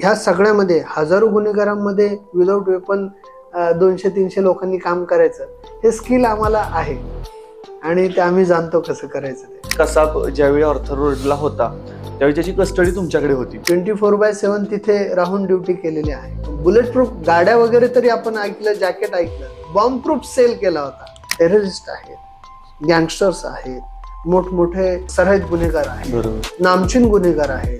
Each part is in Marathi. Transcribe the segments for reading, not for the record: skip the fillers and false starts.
ह्या सगळ्यामध्ये हजारो गुन्हेगारांमध्ये विदाऊट वेपन 200-300 लोकांनी काम करायचं हे स्किल आम्हाला आहे आणि ते आम्ही जाणतो कसं करायचं ते. कसाब ज्यावेळी ऑर्थर रोडला होता त्यावेळी त्याची कस्टडी तुमच्याकडे होती. 24/7 तिथे राहून ड्युटी केलेली आहे. बुलेट प्रूफ गाड्या वगैरे तरी आपण ऐकलं, जॅकेट ऐकलं. बॉम्ब प्रूफ सेल केला होता. टेररिस्ट आहेत, गँगस्टर्स आहेत, मोठमोठे सरहद गुन्हेगार आहेत, नामचीन गुन्हेगार आहेत,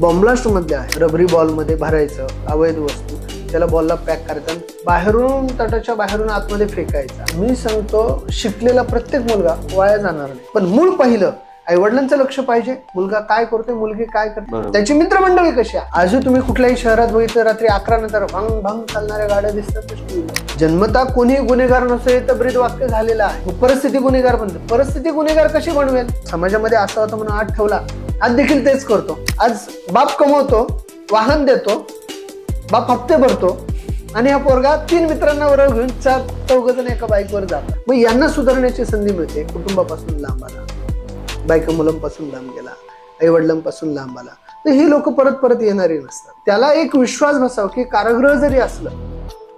बॉम्बलास्ट मधले आहे. रबरी बॉल मध्ये भरायचं अवैध वस्तू, त्याला बॉलला पॅक करायचं, बाहेरून तटाच्या बाहेरून आतमध्ये फेकायचा. मी सांगतो शिकलेला प्रत्येक मुलगा वाया जाणार नाही, पण मूळ पहिलं आई वडिलांचं लक्ष पाहिजे. मुलगा काय करतोय, मुलगी काय करते, त्याची मित्रमंडळी कशी आहे. आजही तुम्ही कुठल्याही शहरात बघितलं रात्री 11 नंतर भंग भंग चालणाऱ्या गाड्या दिसतात. जन्मता कोणीही गुन्हेगार नसतो तर ब्रीद वाक्य झालेलं आहे. परिस्थिती गुन्हेगार बनतो. परिस्थिती गुन्हेगार कशी बनवेल. समाजामध्ये असा होता म्हणून आज ठेवला, आज देखील तेच करतो. आज बाप कमवतो, वाहन देतो, बाप हप्ते भरतो आणि हा पोरगा 3 मित्रांना बरोबर घेऊन 4-4 जण एका बाईकवर जातात. मग यांना सुधारण्याची संधी मिळते. कुटुंबापासून लांब आला, बायका मुलांपासून लांब गेला, आई वडिलांपासून लांब आला, तर ही लोक परत परत येणारी नसतात. त्याला एक विश्वास बसावा की कारागृह जरी असलं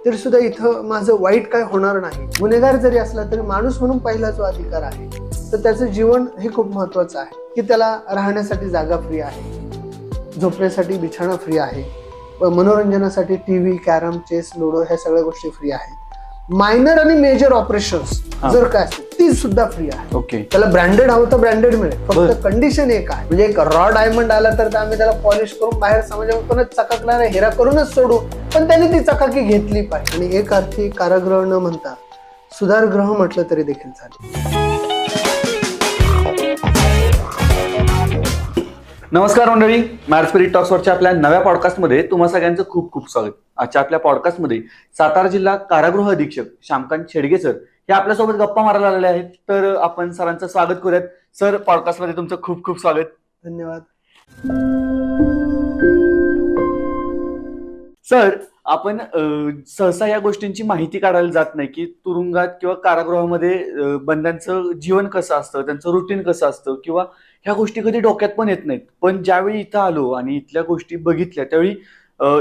तरी सुद्धा इथं माझं वाईट काय होणार नाही. गुन्हेगार जरी असला तरी माणूस म्हणून पहिला जो अधिकार आहे तर त्याचं जीवन हे खूप महत्वाचं आहे की त्याला राहण्यासाठी जागा फ्री आहे, झोपण्यासाठी बिछाणा फ्री आहे, मनोरंजनासाठी टीव्ही, कॅरम, चेस, लुडो ह्या सगळ्या गोष्टी फ्री आहेत. मायनर आणि मेजर ऑपरेशन्स जर काय असतील ती सुद्धा फ्री आहे. ओके. त्याला ब्रँडेड हवं तर ब्रँडेड मिळेल. फक्त कंडिशन एक आहे, म्हणजे एक रॉ डायमंड आला तर आम्ही त्याला पॉलिश करून बाहेर समाजामध्ये चकाकणारा हिरा करूनच सोडू, पण त्याने ती चकाकी घेतली पाहिजे. आणि एक अर्थी कारागृह न म्हणता सुधारगृह म्हटलं तरी देखील चालेल. नमस्कार मंडळी, मॅड स्पिरिट टॉक्सवरच्या आपल्या नव्या पॉडकास्टमध्ये तुम्हा सगळ्यांचं खूप खूप स्वागत. आजच्या आपल्या पॉडकास्टमध्ये सातारा जिल्हा कारागृह अधीक्षक श्यामकांत शेडगे सर हे आपल्यासोबत गप्पा मारायला आलेले आहेत. तर आपण सरांचं स्वागत करूयात. सर, पॉडकास्टमध्ये तुमचं खूप खूप स्वागत. धन्यवाद. सर, आपण सहसा या गोष्टींची माहिती काढायला जात नाही की तुरुंगात किंवा कारागृहामध्ये बंद्यांचं जीवन कसं असतं, त्यांचं रुटीन कसं असतं, किंवा ह्या गोष्टी कधी डोक्यात पण येत नाहीत. पण ज्यावेळी इथं आलो आणि इथल्या गोष्टी बघितल्या त्यावेळी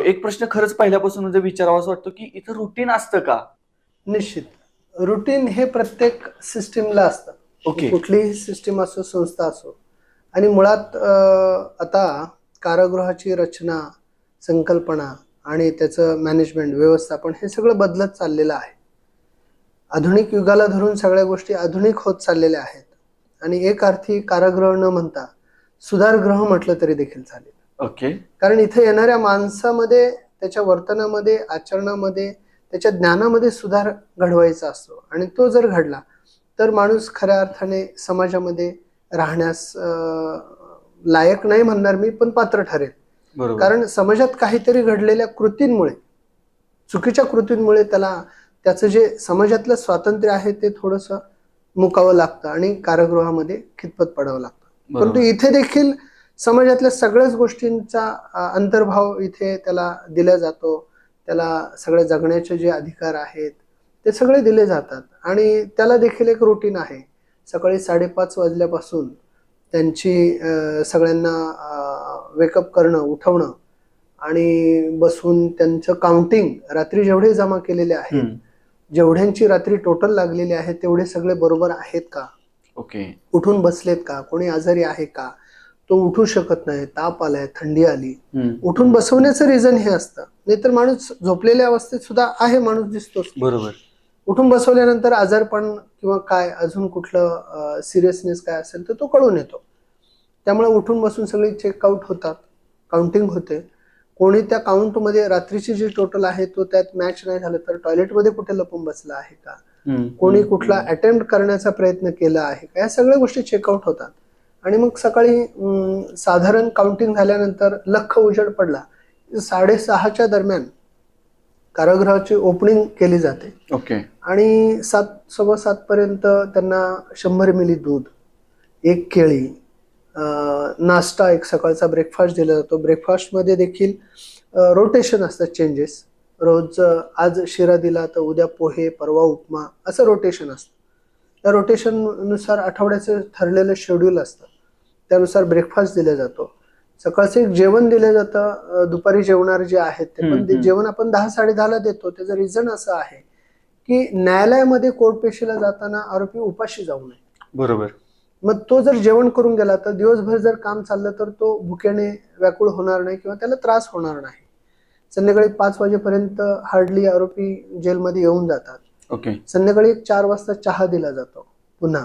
एक प्रश्न खरंच पहिल्यापासून म्हणजे विचारावाच वाटतो की इथं रुटीन असतं का. निश्चित रुटीन हे प्रत्येक सिस्टीमला असतं. ओके. कुठलीही सिस्टीम असो, संस्था असो. आणि मुळात आता कारागृहाची रचना, संकल्पना आणि त्याचं मॅनेजमेंट, व्यवस्थापन हे सगळं बदलत चाललेलं आहे. आधुनिक युगाला धरून सगळ्या गोष्टी आधुनिक होत चाललेल्या आहेत. आणि एक अर्थी कारागृह न म्हणता सुधारगृह म्हटलं तरी देखील चालेल. ओके. कारण इथे येणाऱ्या माणसामध्ये, त्याच्या वर्तनामध्ये, आचरणामध्ये, त्याच्या ज्ञानामध्ये सुधार घडवायचा असतो. आणि तो जर घडला तर माणूस खऱ्या अर्थाने समाजामध्ये राहण्यास लायक नाही म्हणणार मी, पण पात्र ठरेल. कारण समाजात काहीतरी घडलेल्या कृतींमुळे, चुकीच्या कृतींमुळे त्याचं जे समाजातलं स्वातंत्र्य आहे ते थोडंसं मुकावं लागतं आणि कारागृहामध्ये खितपत पडावं लागतं. परंतु इथे देखील समाजातल्या सगळ्याच गोष्टींचा अंतर्भाव इथे त्याला दिला जातो. त्याला सगळे जगण्याचे जे अधिकार आहेत ते सगळे दिले जातात. आणि त्याला देखील एक रुटीन आहे. सकाळी 5:30 वाजल्यापासून त्यांची सगळ्यांना वेकअप करणं, उठवणं आणि बसून त्यांचं काउंटिंग, रात्री जेवढे जमा केलेले आहेत, जेवढ्यांची रात्री टोटल लागलेली आहे तेवढे सगळे बरोबर आहेत का, ओके, उठून बसलेत का, कोणी आजारी आहे का, तो उठू शकत नाही, ताप आलाय, थंडी आली, उठून बसवण्याचं रिझन हे असतं. नाहीतर माणूस झोपलेल्या अवस्थेत सुद्धा आहे, माणूस दिसतो. बरोबर. उठून बसवल्यानंतर आजारपण किंवा काय अजून कुठलं सिरियसनेस काय असेल तर तो कळून येतो. त्यामुळे उठून बसून सगळी चेकआउट होतात, काउंटिंग होते. कोणी त्या काउंटमध्ये रात्रीची जी टोटल आहे तो त्यात मॅच नाही झालं तर टॉयलेटमध्ये कुठे लपून बसला आहे का, कोणी कुठला अटेम्प्ट करण्याचा प्रयत्न केला आहे का, या सगळ्या गोष्टी चेकआउट होतात. आणि मग सकाळी साधारण काउंटिंग झाल्यानंतर लख उजेड पडला 6:30च्या दरम्यान कारागृहाची ओपनिंग केली जाते. ओके. आणि 7:15 पर्यंत त्यांना 100 मिली दूध, 1 केळी, नाश्ता, एक सकाळचा ब्रेकफास्ट दिला जातो. ब्रेकफास्टमध्ये देखील रोटेशन असतात, चेंजेस. रोज आज शिरा दिला तर उद्या पोहे, परवा उपमा, असं रोटेशन असतं. त्या रोटेशननुसार आठवड्याचं ठरलेलं शेड्यूल असतं, त्यानुसार ब्रेकफास्ट दिला जातो. सकाळचं एक जेवण दिलं जातं, दुपारी जेवणारे जे आहेत ते पण हम्म. जेवण आपण 10-10:30ला देतो. त्याचं रिझन असं आहे की न्यायालयामध्ये कोर्टपेशीला जाताना आरोपी उपाशी जाऊ नये. बरोबर. मग तो जर जेवण करून गेला तर दिवसभर जर काम चाललं तर तो भुकेने व्याकुळ होणार नाही किंवा त्याला त्रास होणार नाही. संध्याकाळी 5 वाजेपर्यंत हार्डली आरोपी जेलमध्ये येऊन जातात. ओके. संध्याकाळी 4 वाजता चहा दिला जातो पुन्हा,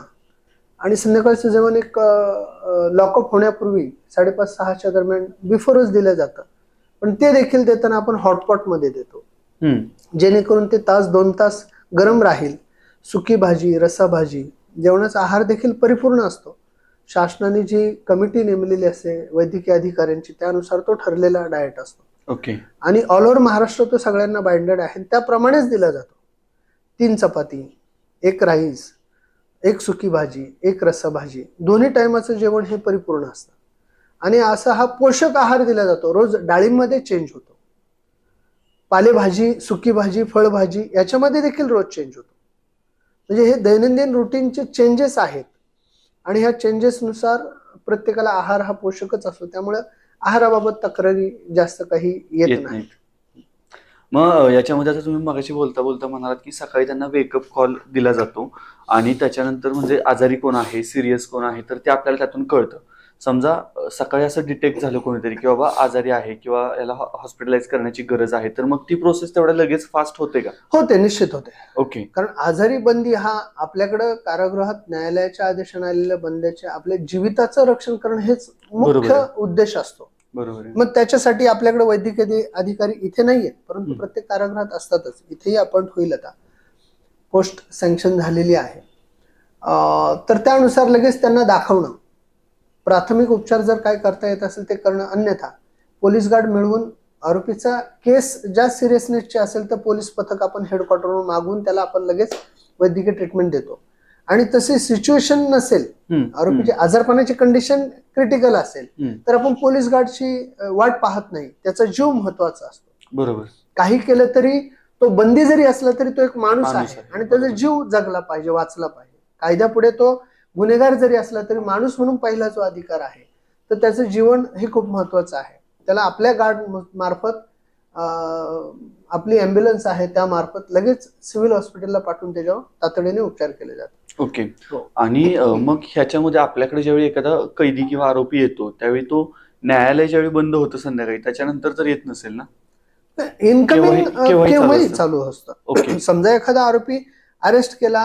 आणि संध्याकाळचं जेवण एक लॉकअप होण्यापूर्वी 5:30-6च्या दरम्यान बिफोरच दिलं जातं. पण ते देखील देताना आपण हॉटपॉटमध्ये देतो, जेणेकरून ते 1-2 तास गरम राहील. सुकी भाजी, रस्साभाजी, जेवणाचा आहार देखील परिपूर्ण असतो. शासनाने जी कमिटी नेमलेली असते वैद्यकीय अधिकाऱ्यांची, त्यानुसार तो ठरलेला डाएट असतो. ओके. आणि ऑल ओव्हर महाराष्ट्र तो सगळ्यांना बाइंडेड आहे, त्याप्रमाणेच दिला जातो. 3 चपाती, 1 राईस, 1 सुकी भाजी, 1 रस्साभाजी, दोन्ही टायमाचं जेवण हे परिपूर्ण असतं. आणि असा हा पोषक आहार दिला जातो. रोज डाळींमध्ये चेंज होतो, पालेभाजी, सुकी भाजी, फळभाजी याच्यामध्ये देखील रोज चेंज होतो. म्हणजे हे दैनंदिन रुटीनचे चेंजेस आहेत, आणि ह्या चेंजेसनुसार प्रत्येकाला आहार हा पोषकच असतो. त्यामुळे आहाराबाबत तक्रारी जास्त काही येत नाही. मग याच्यामध्ये आता तुम्ही मगाशी बोलता बोलता म्हणालात की सकाळी त्यांना वेकअप कॉल दिला जातो आणि त्याच्यानंतर म्हणजे आजारी कोण आहे, सिरियस कोण आहे, तर ते आपल्याला त्यातून कळतं. समजा सकाळी असं डिटेक्ट झालं कोणीतरी की बाबा आजारी आहे किंवा याला हॉस्पिटलाइज करण्याची गरज आहे, तर मग ती प्रोसेस तेवढ्या लगेच फास्ट होते का? होते, निश्चित होते. ओके. कारण आजारी बंदी हा आपल्याकडं कारागृहात न्यायालयाच्या आदेशाने आलेल्या बंद्याचे आपल्या जीविताचं रक्षण करणं हेच मुख्य उद्देश असतो. बरोबर. मग त्याच्यासाठी आपल्याकडे वैद्यकीय अधिकारी इथे नाहीयेत, परंतु प्रत्येक कारागृहात असतातच. इथेही अपॉइंट होईल आता, पोस्ट सँक्शन झालेली आहे. तर त्यानुसार लगेच त्यांना दाखवणं, प्राथमिक उपचार जर काय करता येत असेल ते करणं, अन्यथा पोलीस गार्ड मिळवून आरोपीचा केस ज्या सिरियसनेसची असेल तर पोलीस पथक आपण हेडक्वार्टरवरून मागवून त्याला आपण लगेच वैद्यकीय ट्रीटमेंट देतो. आणि तशी सिच्युएशन नसेल, आरोपीची आजारपणाची कंडिशन क्रिटिकल असेल, तर आपण पोलीस गार्डची वाट पाहत नाही. त्याचा जीव महत्वाचा असतो. बरोबर. काही केलं तरी तो बंदी जरी असला तरी तो एक माणूस आहे आणि त्याचा जीव जगला पाहिजे, वाचला पाहिजे. कायद्यापुढे तो गुन्हेगार जरी असला तरी माणूस म्हणून पहिला जो अधिकार आहे, तर त्याचं जीवन हे खूप महत्वाचं आहे. त्याला आपल्या गार्ड मार्फत, आपली ॲम्ब्युलन्स आहे त्या मार्फत लगेच सिव्हिल हॉस्पिटलला पाठवून त्याच्यावर तातडीने उपचार केले जातात. ओके. आणि मग ह्याच्यामध्ये आपल्याकडे ज्यावेळी एखादा कैदी किंवा आरोपी येतो त्यावेळी तो न्यायालय ज्यावेळी बंद होतं संध्याकाळी, त्याच्यानंतर तर येत नसेल ना? इनकमिंग केव्हाही चालू असतं. ओके. समजा एखादा आरोपी अरेस्ट केला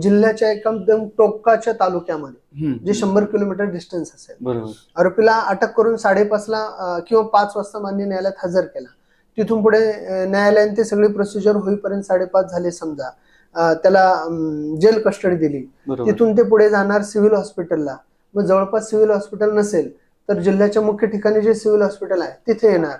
जिल्ह्याच्या एकदम टोकाच्या तालुक्यामध्ये, जे 100 किलोमीटर डिस्टन्स असेल, बरोबर, आरोपीला अटक करून 5:30ला किंवा 5 वाजता मान्य न्यायालयात हजर केला. तिथून पुढे न्यायालयाने ते सगळी प्रोसिजर होईपर्यंत 5:30 झाले समजा, त्याला जेल कस्टडी दिली. तिथून ते पुढे जाणार सिव्हिल हॉस्पिटलला. मग जवळपास सिव्हिल हॉस्पिटल नसेल तर जिल्ह्याच्या मुख्य ठिकाणी जे सिव्हिल हॉस्पिटल आहे तिथे येणार.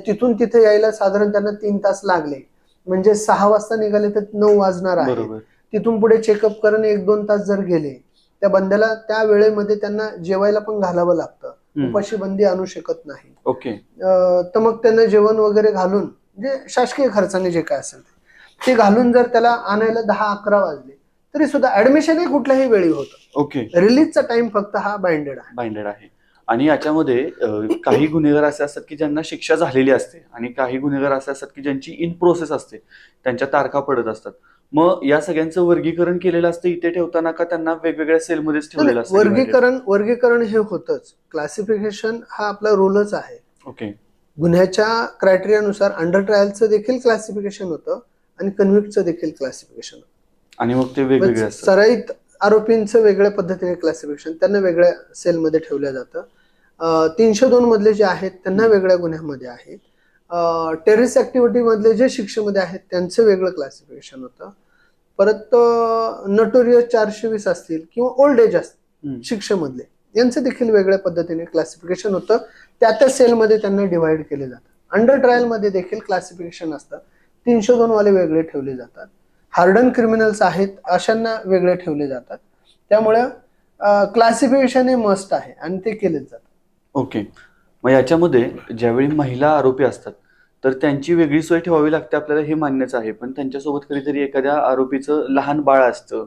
तिथून तिथे यायला साधारण त्यांना 3 तास लागले, म्हणजे 6 वाजता निघाले तर 9 वाजणार आहे. तिथून पुढे चेकअप करणं 1-2 तास जर गेले, त्या बंद्याला त्या वेळेमध्ये त्यांना जेवायला पण घालावं लागतं. उपाशी बंदी आणू शकत नाही. ओके. तर मग त्यांना जेवण वगैरे घालून, जे शासकीय खर्चाने जे काय असेल ते घालून जर त्याला आणायला 10-11 वाजले तरी सुद्धा ऍडमिशन हे कुठल्याही वेळी होतं. ओके. रिलीजचा टाइम फक्त हा बाइंडेड आहे. आणि याच्यामध्ये काही गुन्हेगार असे असतात की ज्यांना शिक्षा झालेली असते आणि काही गुन्हेगार असे असतात की ज्यांची इन प्रोसेस असते, त्यांच्या तारखा पडत असतात. मग या सगळ्यांचं वर्गीकरण केलेलं असतं इथे ठेवताना का त्यांना वेगवेगळ्या सेलमध्येच ठेवलेलं असतं? वर्गीकरण हे होतच. क्लासिफिकेशन हा आपला रूलच आहे. ओके. गुन्ह्याच्या क्रायटेरियानुसार अंडर ट्रायलचं देखील क्लासिफिकेशन होतं आणि कन्व्हिक्टचं देखील क्लासिफिकेशन होतं. आणि मग ते वेगवेगळे असतात. सराईत आरोपींचं वेगळ्या पद्धतीने क्लासिफिकेशन, त्यांना वेगळ्या सेलमध्ये ठेवलं जातं. 302 मधले जे आहेत त्यांना वेगळ्या गुन्ह्यामध्ये आहेत. टेररिस्ट ऍक्टिव्हिटी मधले जे शिक्षेमध्ये आहेत त्यांचं वेगळं क्लासिफिकेशन होतं. परत नोटोरियस 420 असतील किंवा ओल्ड एज असतील शिक्षेमधले, यांचं देखील वेगळ्या पद्धतीने क्लासिफिकेशन होतं. त्या सेलमध्ये त्यांना डिवाइड केले जातं. अंडर ट्रायल मध्ये देखील क्लासिफिकेशन असतं. 302 वाले वेगळे ठेवले जातात. हार्डन क्रिमिनल्स आहेत अशांना वेगळे ठेवले जातात. त्यामुळे क्लासिफिकेशन हे मस्ट आहे आणि ते केलेच जातं. ओके. मग याच्यामध्ये ज्यावेळी महिला आरोपी असतात तर त्यांची वेगळी सोय ठेवावी लागते आपल्याला, हे मान्यच आहे. पण त्यांच्यासोबत कधीतरी एखाद्या आरोपीचं लहान बाळ असतं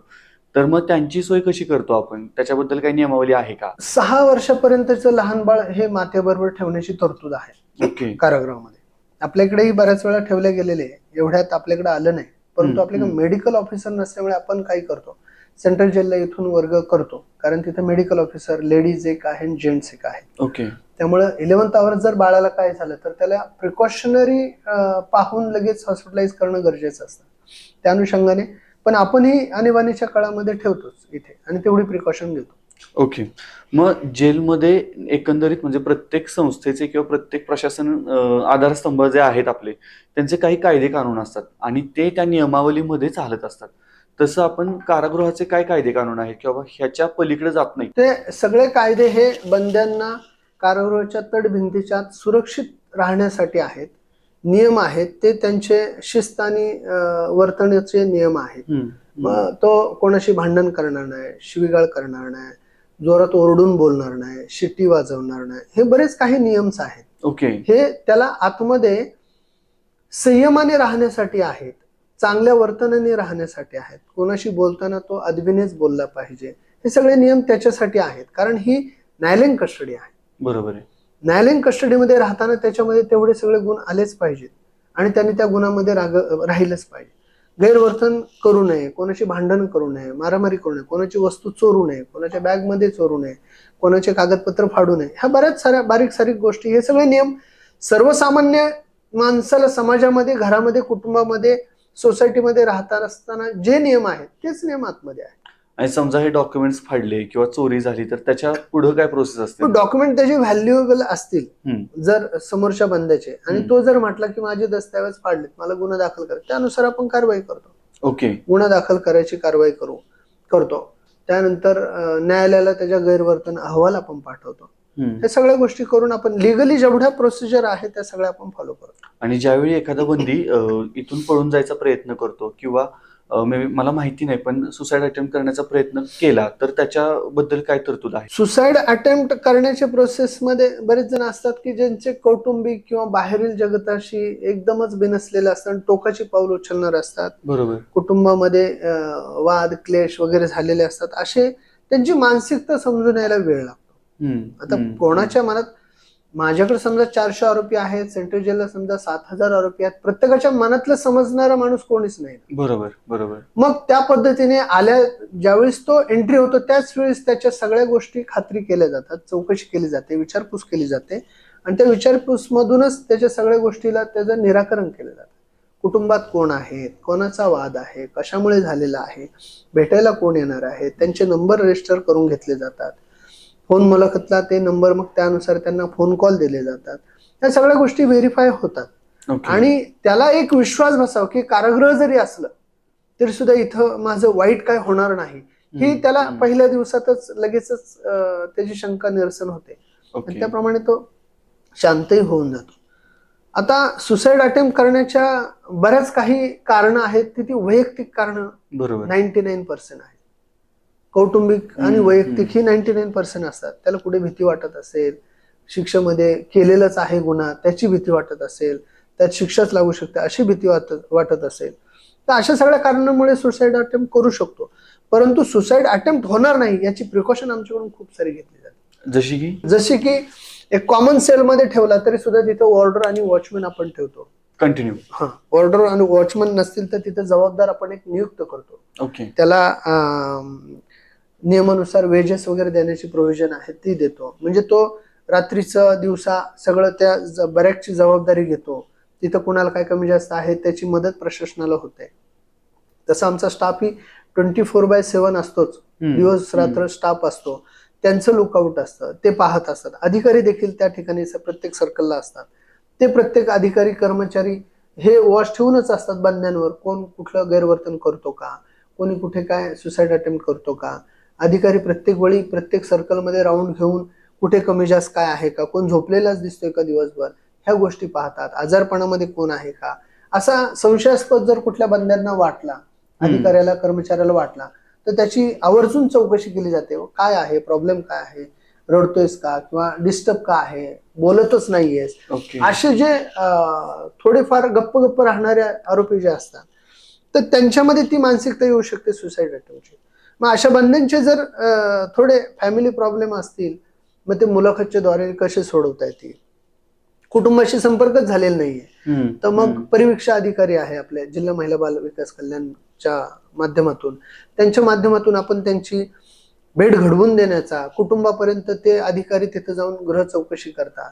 तर मग त्यांची सोय कशी करतो आपण? त्याच्याबद्दल काही नियमावली आहे का? 6 वर्षापर्यंतचं लहान बाळ हे मातेबरोबर ठेवण्याची तरतूद आहे ओके. कारागृहामध्ये. आपल्याकडेही बऱ्याच वेळा ठेवले गेलेले आहे. एवढ्यात आपल्याकडे आलं नाही, परंतु आपल्याकडे मेडिकल ऑफिसर नसल्यामुळे आपण काय करतो, सेंट्रल जेलला इथून वर्ग करतो, कारण तिथे मेडिकल ऑफिसर लेडीज एक आहे आणि जेंट्स एक आहे. ओके. त्यामुळे 11th आवर जर बाळाला काय झालं तर त्याला प्रिकॉशनरी पाहून लगेच हॉस्पिटलाइज करणं गरजेचं असतं. त्या अनुषंगाने पण आपणही आणीबाणीच्या काळामध्ये ठेवतोच इथे आणि तेवढी प्रिकॉशन घेतो. ओके. मग जेलमध्ये एकंदरीत म्हणजे प्रत्येक संस्थेचे किंवा प्रत्येक प्रशासन आधारस्तंभ जे आहेत आपले, त्यांचे काही कायदे कानून असतात आणि ते त्या नियमावलीमध्ये चालत असतात. तसं आपण कारागृहाचे काय कायदे कानून आहेत किंवा ह्याच्या पलीकडे जात नाही? ते सगळे कायदे हे बंद्यांना कारागृहाच्या तटभिंतीच्या आत सुरक्षित राहण्यासाठी आहेत. नियम आहेत ते त्यांचे शिस्त आणि वर्तनाचे नियम आहेत. मग तो कोणाशी भांडण करणार नाही, शिवीगाळ करणार नाही, जोरात ओरडून बोलणार नाही, शिट्टी वाजवणार नाही, हे बरेच काही नियम्स आहेत. ओके. हे त्याला आतमध्ये संयमाने राहण्यासाठी आहेत, चांगल्या वर्तनाने राहण्यासाठी आहेत. कोणाशी बोलताना तो अदबीनेच बोलला पाहिजे. हे सगळे नियम त्याच्यासाठी आहेत, कारण ही न्यायालयीन कस्टडी आहे. बरोबर आहे. न्यायालयीन कस्टडीमध्ये राहताना त्याच्यामध्ये तेवढे सगळे गुण आलेच पाहिजेत आणि त्यांनी त्या गुणामध्ये राहिलंच पाहिजे. गैरवर्तन करू नये, कोणाशी भांडण करू नये, मारामारी करू नये, कोणाची वस्तू चोरू नये, कोणाच्या बॅगमध्ये चोरू नये, कोणाचे कागदपत्र फाडू नये. ह्या बऱ्याच साऱ्या बारीक सारीक गोष्टी, हे सगळे नियम सर्वसामान्य माणसाला समाजामध्ये, घरामध्ये, कुटुंबामध्ये, सोसायटीमध्ये राहता असताना जे नियम आहेत तेच नियम आतमध्ये आहेत. आणि समजा हे डॉक्युमेंट्स फाडले किंवा चोरी झाली तर त्याच्या पुढे काय प्रोसेस असते? डॉक्युमेंट त्याचे व्हॅल्युएबल असतील जर समोरच्या बंद्याचे आणि तो जर म्हटला की माझे दस्तावेज फाडलेत, मला गुन्हा दाखल करा, त्यानुसार आपण कारवाई करतो. ओके. गुन्हा दाखल करायची कारवाई करतो. त्यानंतर न्यायालयाला त्याच्या गैरवर्तन अहवाल आपण पाठवतो. हे सगळ्या गोष्टी करून आपण लिगली जेवढ्या प्रोसिजर आहे त्या सगळ्या आपण फॉलो करतो. आणि ज्यावेळी एखादा बंदी इथून पळून जायचा प्रयत्न करतो किंवा मला माहिती नाही पण सुसाईड अटेम्प्ट करण्याचा प्रयत्न केला तर त्याच्याबद्दल काय तरतूद आहे? सुसाईड अटेम्प्ट करण्याच्या प्रोसेसमध्ये बरेच जण असतात की ज्यांचे कौटुंबिक किंवा बाहेरील जगताशी एकदमच बिनसलेले असतात, टोकाची पाऊल उचलणार असतात. बरोबर. कुटुंबामध्ये वाद क्लेश वगैरे झालेले असतात. असे त्यांची मानसिकता समजून यायला वेळ लागतो. आता कोणाच्या मनात, माझ्याकडे समजा 400 आरोपी आहेत, सेंट्रल जेलला समजा 7,000 आरोपी आहेत, प्रत्येकाच्या मनातलं समजणारा माणूस कोणीच नाही. बरोबर बरोबर. मग त्या पद्धतीने ज्यावेळेस तो एंट्री होतो त्याच वेळेस त्याच्या सगळ्या गोष्टी खात्री केल्या जातात, चौकशी केली जाते, विचारपूस केली जाते आणि त्या विचारपूस मधूनच त्याच्या सगळ्या गोष्टीला त्याचं निराकरण केलं जातं. कुटुंबात कोण आहेत, कोणाचा वाद आहे, कशामुळे झालेला आहे, भेटायला कोण येणार आहे, त्यांचे नंबर रजिस्टर करून घेतले जातात. फोन मुलाखतला ते नंबर, मग त्यानुसार त्यांना फोन कॉल दिले जातात. या सगळ्या गोष्टी व्हेरीफाय होतात आणि त्याला एक विश्वास बसावा की कारागृह जरी असलं तरी सुद्धा इथं माझं वाईट काय होणार नाही, ही त्याला पहिल्या दिवसातच लगेचच त्याची शंका निरसन होते आणि त्याप्रमाणे तो शांतही होऊन जातो. आता सुसाईड अटेम्प्ट करण्याच्या बऱ्याच काही कारणं आहेत, ती वैयक्तिक कारणं 99% आहेत. कौटुंबिक आणि वैयक्तिक ही 99% असतात. त्याला कुठे भीती वाटत असेल, शिक्षेमध्ये केलेलंच आहे गुन्हा त्याची भीती वाटत असेल, त्यात शिक्षाच लागू शकते अशी भीती वाटत असेल, तर अशा सगळ्या कारणांमुळे सुसाईड अटेम्प्ट करू शकतो. परंतु सुसाईड अटेम्प्ट होणार नाही याची प्रिकॉशन आमच्याकडून खूप सारी घेतली जाते. जशी की एक कॉमन सेलमध्ये ठेवला तरी सुद्धा तिथे वॉर्डर आणि वॉचमॅन आपण ठेवतो. कंटिन्यू. वॉर्डर आणि वॉचमन नसतील तर तिथे जबाबदार आपण एक नियुक्त करतो. ओके. त्याला नियमानुसार वेजेस वगैरे देण्याची प्रोव्हिजन आहे ती देतो. म्हणजे तो रात्रीचं दिवसा सगळं त्या बऱ्याचची जबाबदारी घेतो. तिथं कुणाला काय कमी जास्त आहे त्याची मदत प्रशासनाला होते. तसं आमचा स्टाफ ही 24/7 असतोच. दिवस रात्र स्टाफ असतो. त्यांचं लुकआउट असतं, ते पाहत असतात. अधिकारी देखील त्या ठिकाणी प्रत्येक सर्कलला असतात. ते प्रत्येक अधिकारी कर्मचारी हे वॉच ठेवूनच असतात बंद्यांवर, कोण कुठलं गैरवर्तन करतो का, कोणी कुठे काय सुसाईड अटेम्प्ट करतो का. अधिकारी प्रत्येक वेळी प्रत्येक सर्कलमध्ये राऊंड घेऊन कुठे कमी जास्त काय आहे का, कोण झोपलेलाच दिसतोय का दिवसभर, ह्या गोष्टी पाहतात. आजारपणामध्ये कोण आहे का, असा संशयास्पद जर कुठल्या बंद्यांना वाटला, अधिकाऱ्याला कर्मचाऱ्याला वाटला, तर त्याची आवर्जून चौकशी केली जाते. काय आहे, प्रॉब्लेम काय आहे, रडतोयस का किंवा डिस्टर्ब का आहे, बोलतच नाहीयेस, असे जे थोडेफार गप्प राहणारे आरोपी जे असतात तर त्यांच्यामध्ये ती मानसिकता येऊ शकते सुसाईड अटेम्प्टची. मग अशा बंधूंचे जर थोडे फॅमिली प्रॉब्लेम असतील, मग ते मुलाखतच्या द्वारे कसे सोडवता येतील. कुटुंबाशी संपर्कच झालेला नाहीये, तर मग परिवीक्षा अधिकारी आहे आपल्या जिल्हा महिला बाल विकास कल्याणच्या माध्यमातून, त्यांच्या माध्यमातून आपण त्यांची भेट घडवून देण्याचा, कुटुंबापर्यंत ते अधिकारी तिथे जाऊन गृह चौकशी करतात,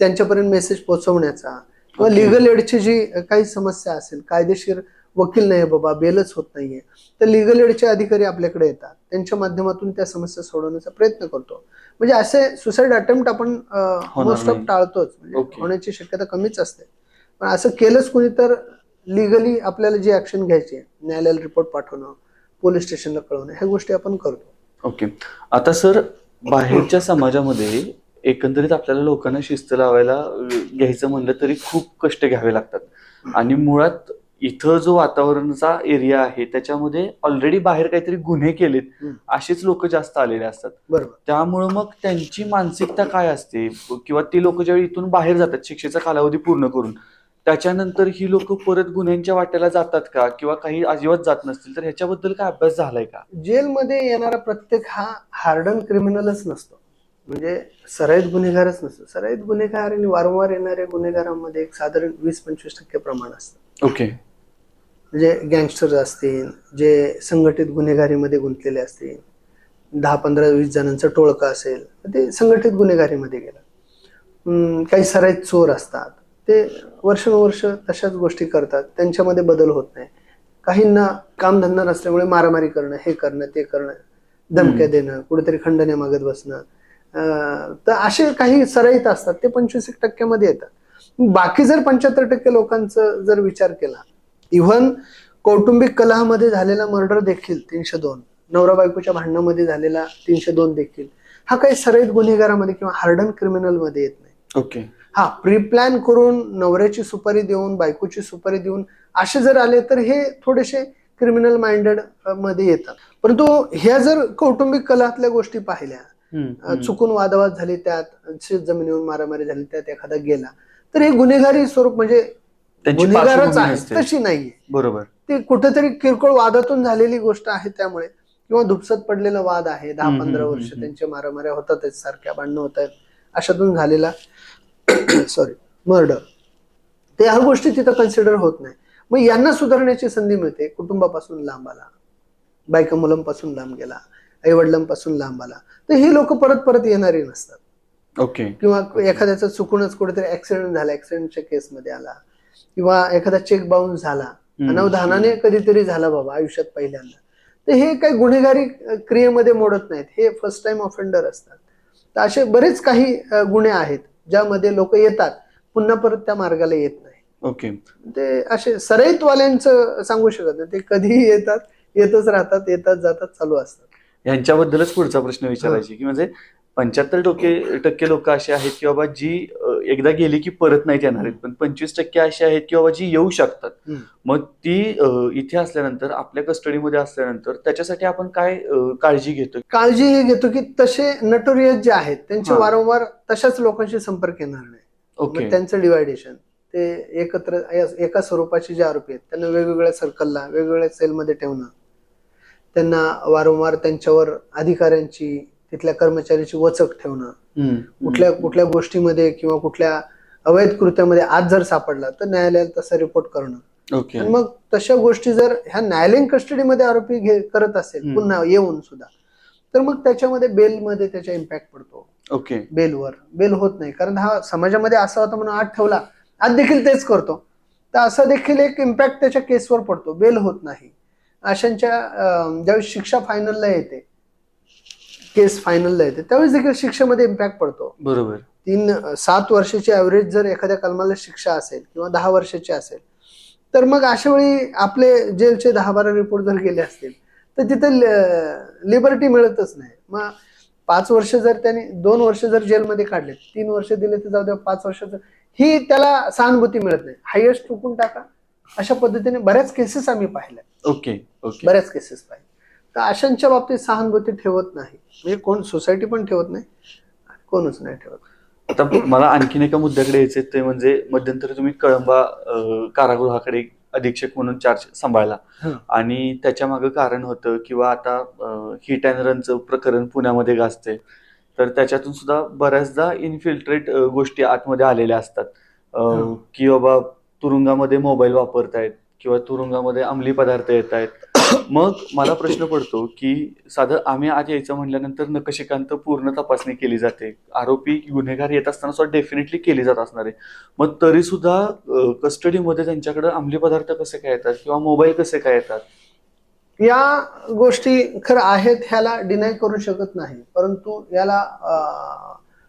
त्यांच्यापर्यंत मेसेज पोहोचवण्याचा, किंवा लिगल एडची जी काही समस्या असेल, कायदेशीर वकील नाही बाबा, बेलच होत नाहीये, तर लिगल एडचे अधिकारी आपल्याकडे येतात, त्यांच्या माध्यमातून त्या समस्या सोडवण्याचा प्रयत्न करतो. म्हणजे असे सुसाईड अटेम्प्ट आपण मोस्ट ऑफ टाळतोच, म्हणजे होण्याची शक्यता कमीच असते. पण असं केलंच कोणी तर लिगली आपल्याला जी ऍक्शन घ्यायची, न्यायालयाला रिपोर्ट पाठवणं, पोलीस स्टेशनला कळवणं, ह्या गोष्टी आपण करतो. ओके. आता सर, बाहेरच्या समाजामध्ये एकंदरीत आपल्याला लोकांना शिस्त लावायला घ्यायचं म्हणलं तरी खूप कष्ट घ्यावे लागतात, आणि मुळात इथं जो वातावरणाचा एरिया आहे त्याच्यामध्ये ऑलरेडी बाहेर काहीतरी गुन्हे केलेत असेच लोक जास्त आलेले असतात. बरोबर. त्यामुळं मग त्यांची मानसिकता काय असते, किंवा ती लोक ज्यावेळी इथून बाहेर जातात शिक्षेचा कालावधी पूर्ण करून, त्याच्यानंतर ही लोक परत गुन्ह्यांच्या वाट्याला जातात का, किंवा काही अजिबात जात नसतील तर ह्याच्याबद्दल काय अभ्यास झालाय का? जेलमध्ये येणारा प्रत्येक हा हार्डन क्रिमिनलच नसतो, म्हणजे सराईत गुन्हेगारच नसतो. सराईत गुन्हेगार आणि वारंवार येणाऱ्या गुन्हेगारांमध्ये एक साधारण 20-25% प्रमाण असतं. ओके. म्हणजे गँगस्टर असतील, जे संघटित गुन्हेगारीमध्ये गुंतलेले असतील, 10-15-20 जणांचं टोळकं असेल, ते संघटित गुन्हेगारीमध्ये गेलं. काही सराईत चोर असतात, ते वर्षानुवर्ष तशाच गोष्टी करतात, त्यांच्यामध्ये बदल होत नाही. काहींना कामधंदा नसल्यामुळे मारामारी करणं, हे करणं, ते करणं, धमक्या देणं, कुठेतरी खंडण्या मागत बसणं, तर असे काही सराईत असतात, ते 25% येतात. बाकी जर 75% लोकांचा जर विचार केला, इव्हन कौटुंबिक कलहामध्ये झालेला मर्डर देखील 302, नवरा बायकोच्या भांडणामध्ये झालेला 302 देखील हा काही सराईत गुन्हेगारामध्ये किंवा हार्डन क्रिमिनल मध्ये येत नाही. ओके. हा प्री प्लॅन करून नवऱ्याची सुपारी देऊन, बायकोची सुपारी देऊन असे जर आले तर हे थोडेसे क्रिमिनल माइंडेड मध्ये येतात. परंतु ह्या जर कौटुंबिक कलहातल्या गोष्टी पाहिल्या, चुकून वादवाद झाले, त्यात शेत जमिनीवर मारामारी झाली, त्यात एखादा गेला, तर हे गुन्हेगारी स्वरूप म्हणजे गुन्हेगारच आहे, तशी नाहीये. बरोबर. ते कुठेतरी किरकोळ वादातून झालेली गोष्ट आहे, त्यामुळे, किंवा धुपसत पडलेला वाद आहे, 10-15 वर्ष त्यांच्या मारामाऱ्या होतात, सारख्या भांडणं होत आहेत, अशातून झालेला मर्डर, ते ह्या गोष्टी तिथं कन्सिडर होत नाही. मग यांना सुधारण्याची संधी मिळते. कुटुंबापासून लांब आला, बायका मुलांपासून लांब गेला, आई वडिलांपासून लांब आला, तर ही लोक परत परत येणारी नसतात. ओके. किंवा एखाद्याचा चुकूनच कुठेतरी ऍक्सिडेंट झाला, ऍक्सिडेंटच्या केसमध्ये आला, किंवा एखादा चेक बाउन्स झाला, अनवधानाने कधीतरी झाला बाबा आयुष्यात पहिल्यांदा, तर हे काही गुन्हेगारी क्रियेमध्ये मोडत नाहीत, हे फर्स्ट टाइम ऑफेंडर असतात. तर असे बरेच काही गुन्हे आहेत ज्यामध्ये लोक येतात, पुन्हा परत त्या मार्गाला येत नाही. ओके. ते असे सराईतवाल्यांचं सांगू शकत नाही, ते कधीही येतात, येतच राहतात, येतात जातात, चालू असतात. यांच्याबद्दलच पुढचा प्रश्न विचारायची की म्हणजे 75% लोक असे आहेत की बाबा जी एकदा गेली की परत नाही येणार आहेत, पण 25% असे आहेत की बाबा जी येऊ शकतात. मग ती इथे असल्यानंतर, आपल्या कस्टडीमध्ये असल्यानंतर त्याच्यासाठी आपण काय काळजी घेतो? काळजी हे घेतो की तसे नटोरियस जे आहेत त्यांचे वारंवार तशाच लोकांशी संपर्क येणार नाही. ओके. त्यांचं डिवायडेशन, ते एकत्र एका स्वरूपाचे जे आरोपी आहेत त्यांना वेगवेगळ्या सर्कलला, वेगवेगळ्या सेलमध्ये ठेवणं, त्यांना वारंवार त्यांच्यावर अधिकाऱ्यांची, तिथल्या कर्मचाऱ्याची वचक ठेवणं, कुठल्या गोष्टीमध्ये किंवा कुठल्या अवैध कृत्यामध्ये आज जर सापडला तर न्यायालयाला तसा रिपोर्ट करणं. ओके. मग तशा गोष्टी जर ह्या न्यायालयीन कस्टडीमध्ये आरोपी करत असेल पुन्हा येऊन सुद्धा, तर मग त्याच्यामध्ये बेलमध्ये त्याचा इम्पॅक्ट पडतो. ओके. बेल होत नाही, कारण हा समाजामध्ये असा होता म्हणून आत ठेवला, आज देखील तेच करतो, तर असा देखील एक इम्पॅक्ट त्याच्या केसवर पडतो, बेल होत नाही. अशांच्या ज्यावेळी शिक्षा फायनलला येते, केस फायनलला येते, त्यावेळेस देखील शिक्षेमध्ये इम्पॅक्ट पडतो. बरोबर. 7 वर्षाची ऍव्हरेज जर एखाद्या कलमाला शिक्षा असेल किंवा 10 वर्षाची असेल, तर मग अशा वेळी आपले जेलचे 10-12 रिपोर्ट जर गेले असतील तर तिथे लिबर्टी मिळतच नाही. मग 5 वर्ष जर त्यांनी 2 वर्ष जर जेलमध्ये काढले, 3 वर्ष दिले तर जाऊ द्या, 5 वर्षाचं ही त्याला सहानुभूती मिळत नाही, हायेस्ट टुकून टाका, अशा पद्धतीने बऱ्याच केसेस आम्ही पाहिल्या. ओके. ओके. बऱ्याच केसेस पाहिल्या. तर अशांच्या बाबतीत सहानुभूती ठेवत नाही, म्हणजे कोण सोसायटी पण ठेवत नाही, कोणच नाही ठेवत. आता मला आणखीन एका मुद्द्याकडे यायचे, ते म्हणजे मध्यंतरी तुम्ही कळंबा कारागृहाकडे अधीक्षक म्हणून चार्ज सांभाळला हं. आणि त्याच्या मागे कारण होतं किंवा आता हिट अँड रनचं प्रकरण पुण्यामध्ये गाजते, तर त्याच्यातून सुद्धा बऱ्याचदा इन्फिल्ट्रेट गोष्टी आतमध्ये आलेल्या असतात हं. की बाबा तुरुंगामध्ये मोबाईल वापरतायत किंवा तुरुंगामध्ये अंमली पदार्थ येत आहेत. मग मला प्रश्न पडतो की साधं आम्ही आज यायचं म्हटल्यानंतर नखशिकांत पूर्ण तपासणी केली जाते, आरोपी गुन्हेगार येत असताना सुद्धा डेफिनेटली केली जात असणार आहे. मग तरी सुद्धा कस्टडीमध्ये त्यांच्याकडे अंमली पदार्थ कसे काय येतात किंवा मोबाईल कसे काय येतात? या गोष्टी खरं आहेत, ह्याला डिनाय करू शकत नाही, परंतु याला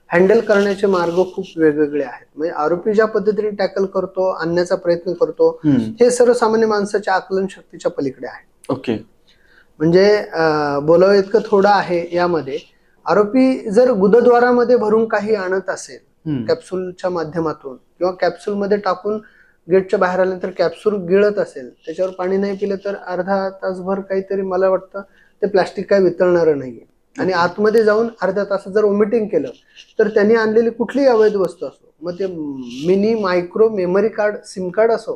हँडल करण्याचे मार्ग खूप वेगवेगळे आहेत. म्हणजे आरोपी ज्या पद्धतीने टॅकल करतो, आणण्याचा प्रयत्न करतो, हे सर्वसामान्य माणसाच्या आकलन शक्तीच्या पलीकडे आहे. ओके. म्हणजे बोलावं इतकं थोडं आहे यामध्ये. आरोपी जर गुदद्वारामध्ये भरून काही आणत असेल कॅप्सूलच्या माध्यमातून किंवा कॅप्सूलमध्ये टाकून गेटच्या बाहेर आल्यानंतर कॅप्सूल गिळत असेल, त्याच्यावर पाणी नाही पिलं तर अर्धा तासभर काहीतरी मला वाटतं ते प्लास्टिक काय वितळणारं नाहीये. आणि आतमध्ये जाऊन अर्ध्या तासात जर वॉमिटिंग केलं तर त्यांनी आणलेली कुठलीही अवैध वस्तू असो, मग ते mini micro memory card SIM card असो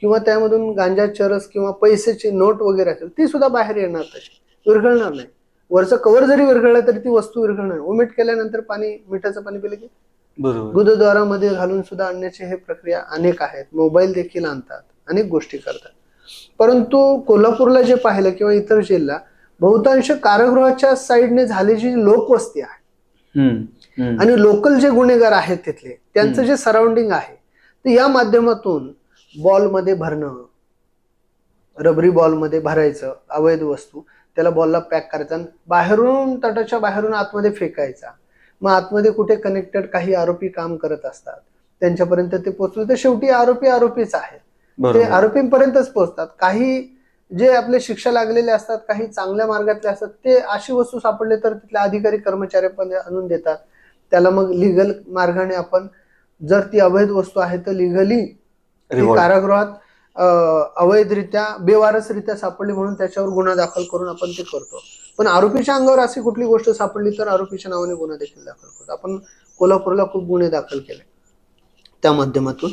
किंवा त्यामधून गांजा चरस किंवा पैसेची नोट वगैरे असेल, ती सुद्धा बाहेर येणार, तशी विरघळणार नाही. वरचं कव्हर जरी विरघळलं तरी ती वस्तू विरघळणार. वॉमिट केल्यानंतर पाणी, मिठाचं पाणी पिलं की बरोबर. गुदद्वारामध्ये घालून सुद्धा आणण्याची हे प्रक्रिया अनेक आहेत. मोबाईल देखील आणतात, अनेक गोष्टी करतात. परंतु कोल्हापूरला जे पाहिलं किंवा इतर जिल्हा, बहुतांश कारागृहाच्या साईडने झालेली जी लोकवस्ती आहे आणि लोकल जे गुन्हेगार आहेत तिथले, त्यांचं जे सराउंडिंग आहे, तर या माध्यमातून बॉलमध्ये भरणं, रबरी बॉलमध्ये भरायचं अवैध वस्तू, त्याला बॉलला पॅक करायचा, बाहेरून तटाच्या बाहेरून आतमध्ये फेकायचा. मग आतमध्ये कुठे कनेक्टेड काही आरोपी काम करत असतात, त्यांच्यापर्यंत ते पोहोचलं तर शेवटी आरोपीच आहेत, ते आरोपींपर्यंतच पोहोचतात. काही जे आपले शिक्षा लागलेले असतात, काही चांगल्या मार्गातले असतात, ते अशी वस्तू सापडले तर तिथले अधिकारी कर्मचारी पण आणून देतात. त्याला मग लिगल मार्गाने आपण, जर ती अवैध वस्तू आहे तर लिगली कारागृहात अवैधरित्या बेवारसरित्या सापडली म्हणून त्याच्यावर गुन्हा दाखल करून आपण ते करतो. पण आरोपीच्या अंगावर अशी कुठली गोष्ट सापडली तर आरोपीच्या नावाने गुन्हा देखील दाखल करतो. आपण कोल्हापूरला खूप गुन्हे दाखल केले त्या माध्यमातून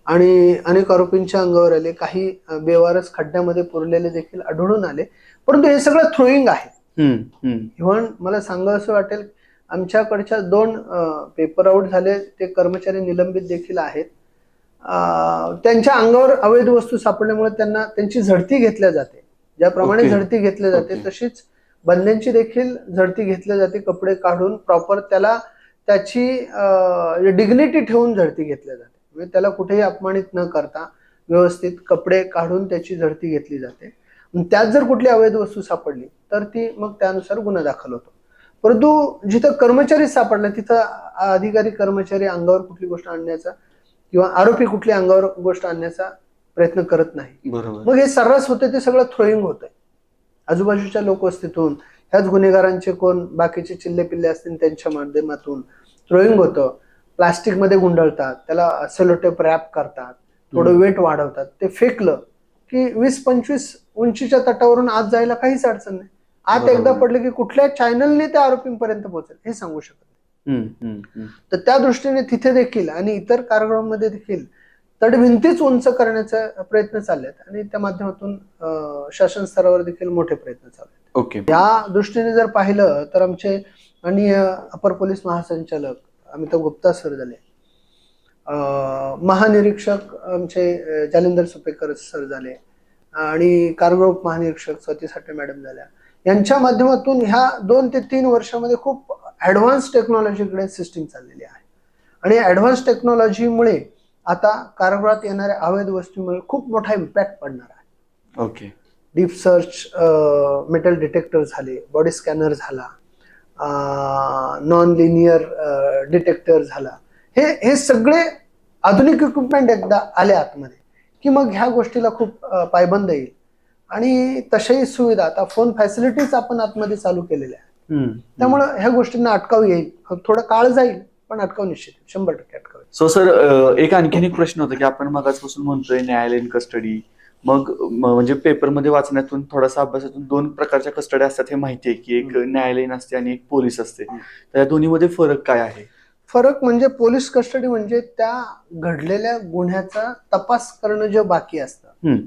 आणि अनेक आरोपींच्या अंगावर आले, काही बेवारस खड्ड्यामध्ये पुरलेले देखील आढळून आले. परंतु हे सगळं थ्रोईंग आहे. इव्हन मला सांगावं असं वाटेल, आमच्याकडच्या 2 पेपर आउट झाले, ते कर्मचारी निलंबित देखील आहेत. त्यांच्या अंगावर अवैध वस्तू सापडल्यामुळे त्यांना त्यांची झडती घेतल्या जाते. ज्याप्रमाणे झडती घेतली जाते तशीच बंद्यांची देखील झडती घेतली जाते. कपडे काढून प्रॉपर त्याला त्याची डिग्निटी ठेवून झडती घेतल्या जाते. म्हणजे त्याला कुठेही अपमानित न करता व्यवस्थित कपडे काढून त्याची झडती घेतली जाते. त्यात जर कुठली अवैध वस्तू सापडली तर ती मग त्यानुसार गुन्हा दाखल होतो. परंतु जिथं कर्मचारी सापडला तिथं अधिकारी कर्मचारी अंगावर कुठली गोष्ट आणण्याचा किंवा आरोपी कुठली अंगावर गोष्ट आणण्याचा प्रयत्न करत नाही. मग हे सर्रास होते, ते सगळं थ्रोईंग होतंय आजूबाजूच्या लोकवस्तीतून. ह्याच गुन्हेगारांचे कोण बाकीचे चिल्ले पिल्ले असतील त्यांच्या माध्यमातून थ्रोईंग होतं. प्लास्टिकमध्ये गुंडळतात, त्याला सेलोटेप रॅप करतात, थोडं वेट वाढवतात, ते फेकलं की 20-25 उंचीच्या तटावरून आत जायला काहीच अडचण नाही. आत एकदा पडलं की कुठल्या चॅनलने त्या आरोपींपर्यंत पोहोचेल हे सांगू शकत नाही. तर त्या दृष्टीने तिथे देखील आणि इतर कारागृहामध्ये देखील तडभिंतीच उंच करण्याचा प्रयत्न चाललेत आणि त्या माध्यमातून शासन स्तरावर देखील मोठे प्रयत्न चालू आहेत. ओके. या दृष्टीने जर पाहिलं तर आमचे माननीय अपर पोलीस महासंचालक अमिताभ गुप्ता सर झाले, महानिरीक्षक आमचे जालिंदर सुपेकर सर झाले आणि कारागृह महानिरीक्षक स्वाती साठे मॅडम झाल्या. यांच्या माध्यमातून ह्या 2 ते 3 वर्षामध्ये खूप ऍडव्हान्स टेक्नॉलॉजीकडे सिस्टीम चाललेली आहे आणि ऍडव्हान्स टेक्नॉलॉजीमुळे आता कारागृहात येणाऱ्या अवैध वस्तूमुळे खूप मोठा इम्पॅक्ट पडणार आहे. Okay. Deep search, metal detector झाले, बॉडी स्कॅनर झाला, नॉन लिनियर डिटेक्टर झाला, हे सगळे आधुनिक इक्विपमेंट एकदा आले आतमध्ये की मग ह्या गोष्टीला खूप पायबंद येईल. आणि तशाही सुविधा, आता फोन फॅसिलिटीज आपण आतमध्ये चालू केलेल्या आहेत, त्यामुळे ह्या गोष्टींना अटकाव येईल. थोडा काळ जाईल पण अटकाव निश्चित 100% अटकाव. सो सर, एक आणखीन एक प्रश्न होता की आपण मगाचपासून म्हणतोय न्यायालयीन कस्टडी, मग म्हणजे पेपरमध्ये वाचण्यातून थोडासा अभ्यासातून 2 प्रकारच्या कस्टडी असतात हे माहिती आहे की एक न्यायालयीन असते आणि एक पोलीस असते. तर या दोन्हीमध्ये फरक काय आहे? फरक म्हणजे पोलीस कस्टडी म्हणजे त्या घडलेल्या गुन्ह्याचा तपास करणं जे बाकी असतं हम्म.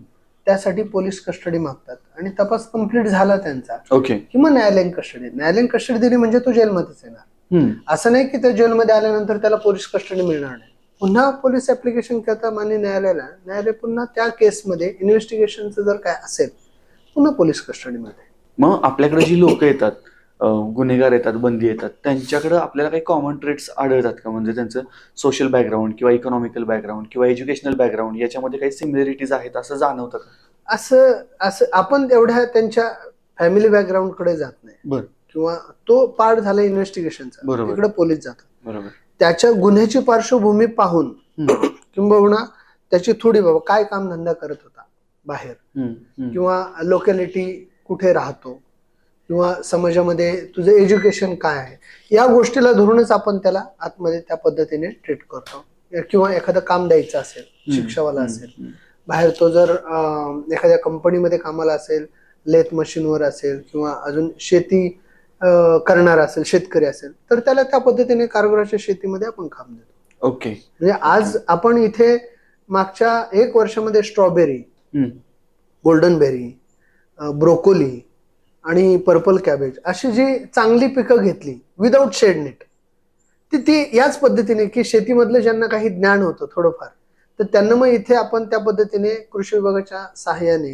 त्यासाठी पोलीस कस्टडी मागतात आणि तपास कंप्लीट झाला त्यांचा ओके. की मग न्यायालयीन कस्टडी दिली म्हणजे तो जेलमध्येच येणार. असं नाही की त्या जेलमध्ये आल्यानंतर त्याला पोलीस कस्टडी मिळणार नाही. पुन्हा पोलीस ऍप्लिकेशन करता मान्य न्यायालयाला, न्यायालय पुन्हा त्या केसमध्ये इन्व्हेस्टिगेशनचं जर काय असेल पुन्हा पोलीस कस्टडीमध्ये. मग आपल्याकडे जी लोक येतात, गुन्हेगार येतात, बंदी येतात, त्यांच्याकडे आपल्याला काही कॉमन ट्रेट्स आढळतात का? म्हणजे त्यांचं सोशल बॅकग्राऊंड किंवा इकॉनॉमिकल बॅकग्राऊंड किंवा एज्युकेशनल बॅकग्राऊंड याच्यामध्ये काही सिमिलरिटीज आहेत असं जाणवतं का? असं असं आपण एवढ्या त्यांच्या फॅमिली बॅकग्राऊंड कडे जात नाही. बरं. किंवा तो पार्ट झाला इन्व्हेस्टिगेशनचा, बरोबर. तिकडे पोलीस जातात. बरोबर. त्याच्या गुन्ह्याची पार्श्वभूमी पाहून किंबहुना त्याची थोडी बाबा काय काम धंदा करत होता बाहेर, किंवा लोकॅलिटी कुठे राहतो, किंवा समाजामध्ये तुझं एज्युकेशन काय आहे, या गोष्टीला धरूनच आपण त्याला आतमध्ये त्या पद्धतीने ट्रीट करतो. किंवा एखादं काम द्यायचं असेल, शिक्षावाला असेल, बाहेर तो जर एखाद्या कंपनीमध्ये कामाला असेल, लेथ मशीनवर असेल, किंवा अजून शेती करणारा असेल, शेतकरी असेल, तर त्याला त्या पद्धतीने कारागृहाच्या शेतीमध्ये आपण काम देतो. ओके. म्हणजे आज आपण इथे मागच्या 1 वर्षामध्ये स्ट्रॉबेरी, गोल्डन बेरी, ब्रोकोली आणि पर्पल कॅबेज अशी जी चांगली पिकं घेतली विदाऊट शेड नेट, ती याच पद्धतीने की शेतीमधलं ज्यांना काही ज्ञान होतं थोडंफार, तर त्यांना मग इथे आपण त्या पद्धतीने कृषी विभागाच्या सहाय्याने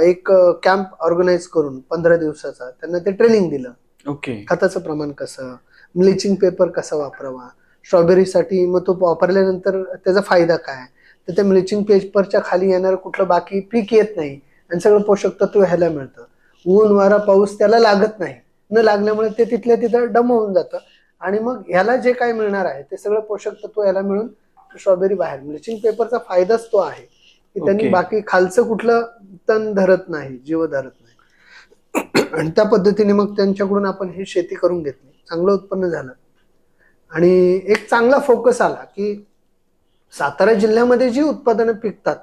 एक कॅम्प ऑर्गनाईज करून 15 दिवसाचा त्यांना ते ट्रेनिंग दिलं. ओके. खताचं प्रमाण कसं, ब्लिचिंग पेपर कसा वापरावा स्ट्रॉबेरीसाठी, मग तो वापरल्यानंतर त्याचा फायदा काय, तर त्या ब्लिचिंग पेपरच्या खाली येणारं कुठलं बाकी पीक येत नाही आणि सगळं पोषक तत्व ह्याला मिळतं. ऊन वारा पाऊस त्याला लागत नाही, न लागल्यामुळे ते तिथल्या तिथं डम होऊन जातं आणि मग ह्याला जे काय मिळणार आहे ते सगळं पोषक तत्व ह्याला मिळून स्ट्रॉबेरी बाहेर. ब्लिचिंग पेपरचा फायदाच तो आहे की त्यांनी बाकी खालचं कुठलं तण धरत नाही, जीव धरत नाही. आणि त्या पद्धतीने मग त्यांच्याकडून आपण ही शेती करून घेतली, चांगलं उत्पन्न झालं आणि एक चांगला फोकस आला की सातारा जिल्ह्यामध्ये जी उत्पादनं पिकतात,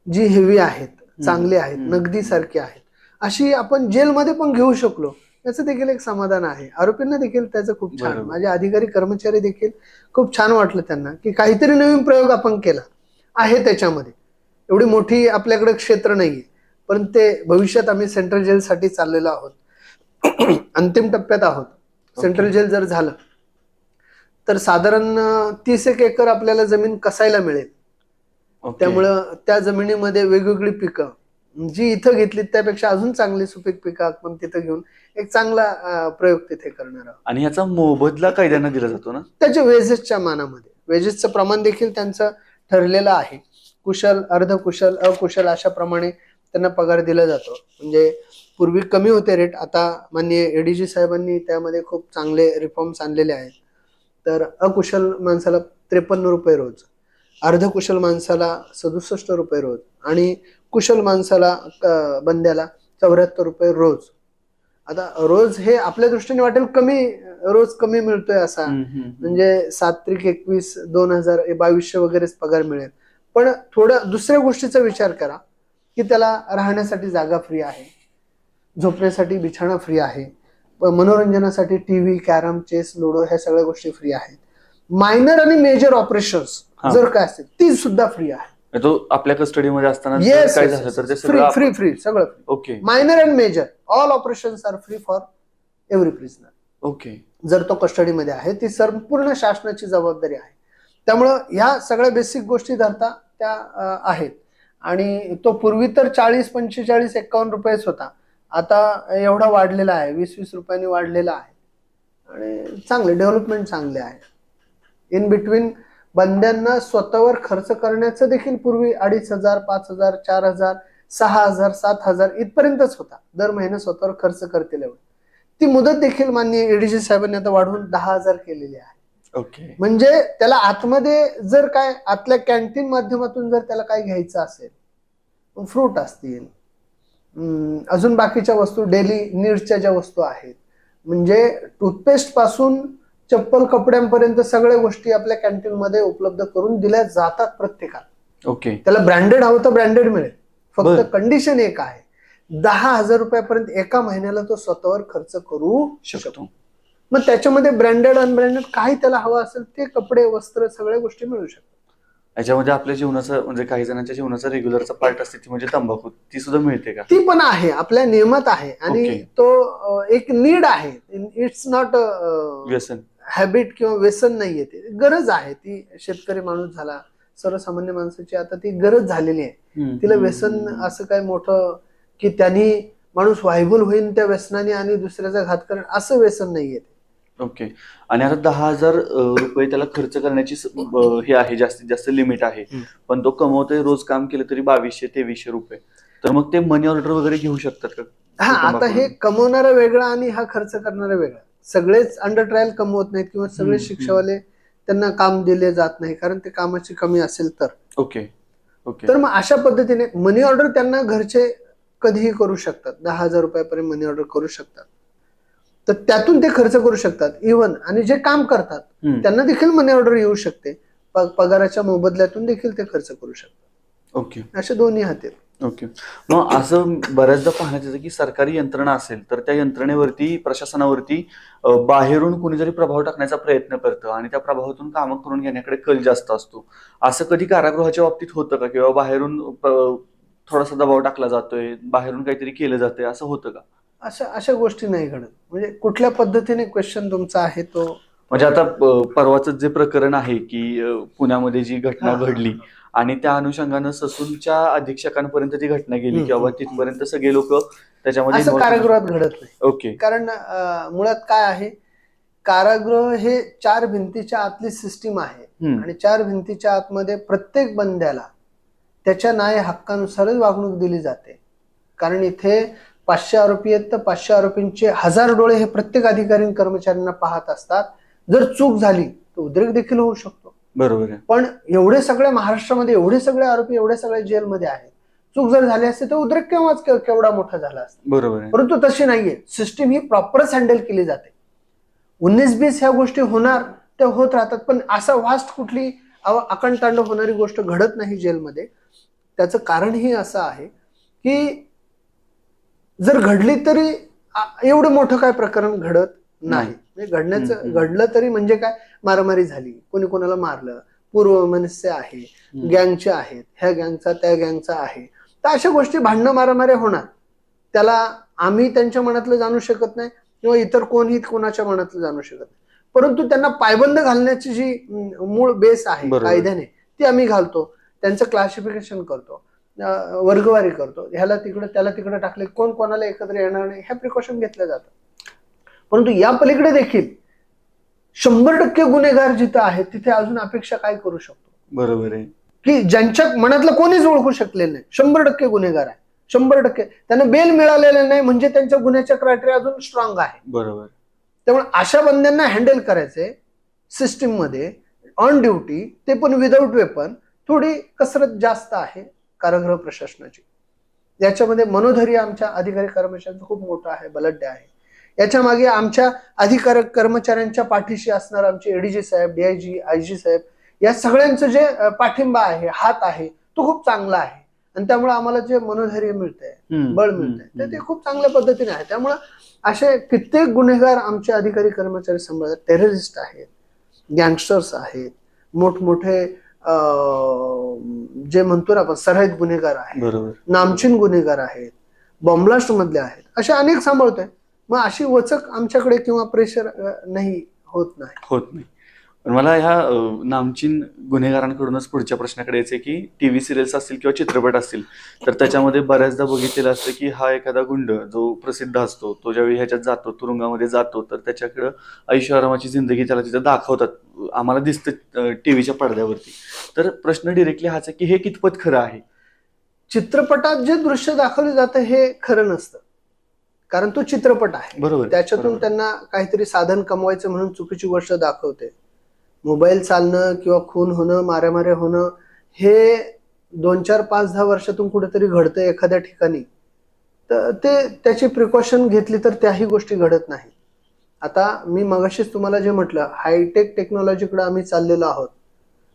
जी हेवी आहेत, चांगली आहेत, नगदीसारखी आहेत, अशी आपण जेलमध्ये पण घेऊ शकलो, याचं देखील एक समाधान आहे. आरोपींना देखील त्याचं खूप छान, माझे अधिकारी कर्मचारी देखील खूप छान वाटलं त्यांना की काहीतरी नवीन प्रयोग आपण केला आहे. त्याच्यामध्ये एवढी मोठी आपल्याकडे क्षेत्र नाहीये, पण ते भविष्यात आम्ही सेंट्रल जेलसाठी चाललेलो आहोत, अंतिम टप्प्यात आहोत. सेंट्रल जेल जर झालं तर साधारण 30 एकर आपल्याला जमीन कसायला मिळेल. त्यामुळं त्या जमिनीमध्ये वेगवेगळी पिकं जी इथं घेतली त्यापेक्षा अजून चांगली सुपीक पिकं आपण तिथं घेऊन एक चांगला प्रयोग तिथे करणार आहोत. आणि याचा मोबदला कायद्यानं दिला जातो ना, त्याच्या वेजेसच्या मानामध्ये. वेजेसचं प्रमाण देखील त्यांचं ठरलेलं आहे. कुशल, अर्धकुशल, अकुशल अशा प्रमाणे त्यांना पगार दिला जातो. म्हणजे पूर्वी कमी होते रेट, आता माननीय एडीजी साहेबांनी त्यामध्ये खूप चांगले रिफॉर्म्स आणलेले आहेत. तर अकुशल माणसाला 53 रुपये रोज, अर्धकुशल माणसाला 67 रुपये रोज आणि कुशल माणसाला बंद्याला 74 रुपये रोज. आता रोज हे आपल्या दृष्टीने वाटेल कमी, रोज कमी मिळतोय असा, म्हणजे 7-21 2200 वगैरेच पगार मिळेल. पण थोडं दुसऱ्या गोष्टीचा विचार करा की त्याला राहण्यासाठी जागा फ्री आहे, झोपण्यासाठी बिछाणा फ्री आहे, मनोरंजनासाठी टीव्ही, कॅरम, चेस, लुडो ह्या सगळ्या गोष्टी फ्री आहेत. मायनर आणि मेजर ऑपरेशन्स जर काय असतील ती सुद्धा फ्री आहे. तो आपल्या कस्टडीमध्ये असताना काय झालं तर ते फ्री सगळं. Okay. Minor and major all operations are free for every prisoner. Okay. जर तो कस्टडीमध्ये आहे ती संपूर्ण शासनाची जबाबदारी आहे. त्यामुळं ह्या सगळ्या बेसिक गोष्टी धरता त्या आहेत. आणि तो पूर्वी तर 40, 45, 51 रुपयेच होता, आता एवढा वाढलेला आहे, 20-20 रुपयांनी वाढलेला आहे. आणि चांगले डेव्हलपमेंट चांगले आहे. इन बिटवीन बंद्यांना स्वतःवर खर्च करण्याचं देखील पूर्वी 2500, 5000, 4000, 6000, 7000 इथपर्यंतच होता. दर महिना स्वतःवर खर्च करतील एवढं. ती मुदत देखील माननीय एडीजी साहेबांनी आता वाढवून 10,000 केलेली आहे. ओके. म्हणजे त्याला आतमध्ये जर काय आतल्या कॅन्टीन माध्यमातून जर त्याला काय घ्यायचं असेल, फ्रूट असतील, अजून बाकीच्या वस्तू, डेली नीड्सच्या ज्या वस्तू आहेत, म्हणजे टूथपेस्ट पासून चप्पल कपड्यांपर्यंत सगळ्या गोष्टी आपल्या कॅन्टीन मध्ये उपलब्ध करून दिल्या जातात प्रत्येकाला. ओके. त्याला ब्रँडेड हवं तर ब्रँडेड मिळेल, फक्त कंडिशन एक आहे 10,000 रुपयापर्यंत एका महिन्याला तो स्वतःवर खर्च करू शकतो. मग त्याच्यामध्ये ब्रँडेड अनब्रँडेड काही त्याला हवं असेल ते कपडे, वस्त्र, सगळ्या गोष्टी मिळू शकतात. याच्यामध्ये आपल्या जीवनाचा म्हणजे काही जणांच्या जीवनाचा रेग्युलरचा पार्ट असते ती म्हणजे तंबाखू, ती सुद्धा मिळते का? ती पण आहे, आपल्या नियमात आहे आणि Okay. तो एक नीड आहे. इट्स नॉट व्यसन. हॅबिट किंवा व्यसन नाहीये, ते गरज आहे. ती शेतकरी माणूस झाला, सर्वसामान्य माणसाची आता ती गरज झालेली आहे. तिला व्यसन असं काय मोठं की त्यांनी माणूस व्हायबल होईल त्या व्यसनाने आणि दुसऱ्याचा घात करेल असं व्यसन नाहीये. ओके. आणि आता 10,000 रुपये त्याला खर्च करण्याची हे आहे, जास्तीत जास्त लिमिट आहे. पण तो कमवतोय, रोज काम केलं तरी 2200-2300 रुपये. तर मग ते मनी ऑर्डर वगैरे घेऊ शकतात का? हा, आता हे कमवणारा वेगळा आणि हा खर्च करणारा वेगळा. सगळेच अंडर ट्रायल कमवत नाहीत किंवा सगळे शिक्षावाले त्यांना काम दिले जात नाही कारण ते कामाची कमी असेल तर. Okay okay. तर मग अशा पद्धतीने मनी ऑर्डर त्यांना घरचे कधीही करू शकतात. 10,000 रुपयापर्यंत मनी ऑर्डर करू शकतात. तर त्यातून ते खर्च करू शकतात. इव्हन आणि जे काम करतात त्यांना देखील मनी ऑर्डर येऊ शकते. पगाराच्या मोबदल्यातून देखील ते खर्च करू शकतात. ओके. असे दोन्ही हात. ओके. मग असं बऱ्याचदा पाहण्यात येतं की सरकारी यंत्रणा असेल तर त्या यंत्रणेवरती, प्रशासनावरती बाहेरून कुणी जरी प्रभाव टाकण्याचा प्रयत्न करतं आणि त्या प्रभावातून कामं करून घेण्याकडे कल जास्त असतो. असं कधी कारागृहाच्या बाबतीत होतं का? किंवा बाहेरून थोडासा दबाव टाकला जातोय, बाहेरून काहीतरी केलं जातंय, असं होतं का? अशा गोष्टी नाही घडत. म्हणजे कुठल्या पद्धतीने क्वेश्चन तुमचा आहे तो? म्हणजे आता परवाच जे प्रकरण आहे की पुण्यामध्ये जी घटना घडली आणि त्या अनुषंगानं ससूनच्या अधीक्षकांपर्यंत ती घटना गेली की बाबा तिथपर्यंत सगळे लोक त्याच्यामध्ये असं कारागृहात घडत नाही. ओके. कारण मुळात काय आहे, कारागृह हे 4 भिंतीच्या आतली सिस्टीम आहे आणि 4 भिंतीच्या आतमध्ये प्रत्येक बंद्याला त्याच्या न्याय हक्कानुसारच वागणूक दिली जाते. कारण इथे 500 आरोपी आहेत तर 500 आरोपींचे 1000 डोळे हे प्रत्येक अधिकारी कर्मचाऱ्यांना पाहत असतात. जर चूक झाली तर उद्रेक देखील होऊ शकतो. बरोबर आहे. पण एवढे सगळे महाराष्ट्रामध्ये एवढे सगळे आरोपी एवढे सगळे जेलमध्ये आहेत, चूक जर झाली असते तर उद्रेक केवढा मोठा झाला असता. बरोबर आहे. परंतु तशी नाहीये. सिस्टीम ही प्रॉपरच हँडल केली जाते. 19-20 ह्या गोष्टी होणार त्या होत राहतात, पण असं वास्ट कुठली अकंतांड होणारी गोष्ट घडत नाही जेलमध्ये. त्याचं कारणही असं आहे की जर घडली तरी एवढं मोठं काय प्रकरण घडत नाही. घडलं तरी म्हणजे काय, मारामारी झाली, कोणी कोणाला मारलं, पूर्वमनस्य आहे, गँगचे आहेत, ह्या गँगचा त्या गँगचा आहे, तर अशा गोष्टी भांडणं मारामारी होणार. त्याला आम्ही त्यांच्या मनातलं जाणू शकत नाही किंवा इतर कोणीही कोणाच्या मनातलं जाणू शकत नाही. परंतु त्यांना पायबंद घालण्याची जी मूळ बेस आहे कायद्याने ती आम्ही घालतो. त्यांचं क्लासिफिकेशन करतो, वर्गवारी करतो. ह्याला तिकडे त्याला तिकडे टाकले, कोण कोणाला एकत्र येणार नाही, ह्या प्रिकॉशन घेतल्या जातात. परंतु या पलीकडे देखील 100% गुन्हेगार जिथं आहेत तिथे अजून अपेक्षा काय करू शकतो? बरोबर आहे की ज्यांच्या मनातलं कोणीच ओळखू शकलेलं नाही, 100% गुन्हेगार आहे, 100% त्यांना बेल मिळालेलं नाही म्हणजे त्यांच्या गुन्ह्याच्या क्रायटेरिया अजून स्ट्रॉंग आहे. बरोबर. त्यामुळे अशा बंद्यांना हँडल करायचे सिस्टीम मध्ये ऑन ड्युटी, ते पण विदाऊट वेपन, थोडी कसरत जास्त आहे कारागृह प्रशासनाची. याच्यामध्ये मनोधैर्य आमच्या अधिकारी कर्मचाऱ्यांचं खूप मोठं आहे, बलाढ्य आहे. याच्या मागे आमच्या अधिकारी कर्मचाऱ्यांच्या पाठीशी असणार आमचे एडीजी साहेब, डीआयजी, आयजी साहेब, या सगळ्यांचं जे पाठिंबा आहे, हात आहे, तो खूप चांगला आहे. आणि त्यामुळे आम्हाला जे मनोधैर्य मिळतंय, बळ मिळतंय, तर ते खूप चांगल्या पद्धतीने आहे. त्यामुळे असे कित्येक गुन्हेगार आमचे अधिकारी कर्मचारी सांभाळतात. टेररिस्ट आहेत, गँगस्टर्स आहेत, मोठमोठे जे म्हणतो ना आपण सराईत गुन्हेगार आहेत, नामचीन गुन्हेगार आहेत, बॉम्बलास्ट मधले आहेत, असे अनेक सांभाळतोय. मग अशी वचक आमच्याकडे किंवा प्रेशर नाही होत नाही. पण मला ह्या नामचीन गुन्हेगारांकडूनच पुढच्या प्रश्नाकडे यायचे की टीव्ही सिरियल्स असतील किंवा चित्रपट असतील तर त्याच्यामध्ये बऱ्याचदा बघितलेलं असतं की हा एखादा गुंड जो प्रसिद्ध असतो, तो ज्यावेळी ह्याच्यात जातो, तुरुंगामध्ये जातो, तर त्याच्याकडं ऐशोआरामाची जिंदगी त्याला तिथं दाखवतात, आम्हाला दिसतं टीव्हीच्या पडद्यावरती. तर प्रश्न डिरेक्टली हाच आहे की हे कितपत खरं आहे? चित्रपटात जे दृश्य दाखवले जातं हे खरं नसतं, कारण तो चित्रपट आहे. बरोबर. त्याच्यातून त्यांना काहीतरी साधन कमवायचं म्हणून चुकीची गोष्ट दाखवते. मोबाईल चालणं किंवा खून होणं, मारामाऱ्या होणं हे 2, 4, 5, 10 वर्षातून कुठेतरी घडतं एखाद्या ठिकाणी, तर ते त्याची प्रिकॉशन घेतली तर त्याही गोष्टी घडत नाही. आता मी मगाशीच तुम्हाला जे म्हटलं, हायटेक टेक्नॉलॉजीकडे आम्ही चाललेलो आहोत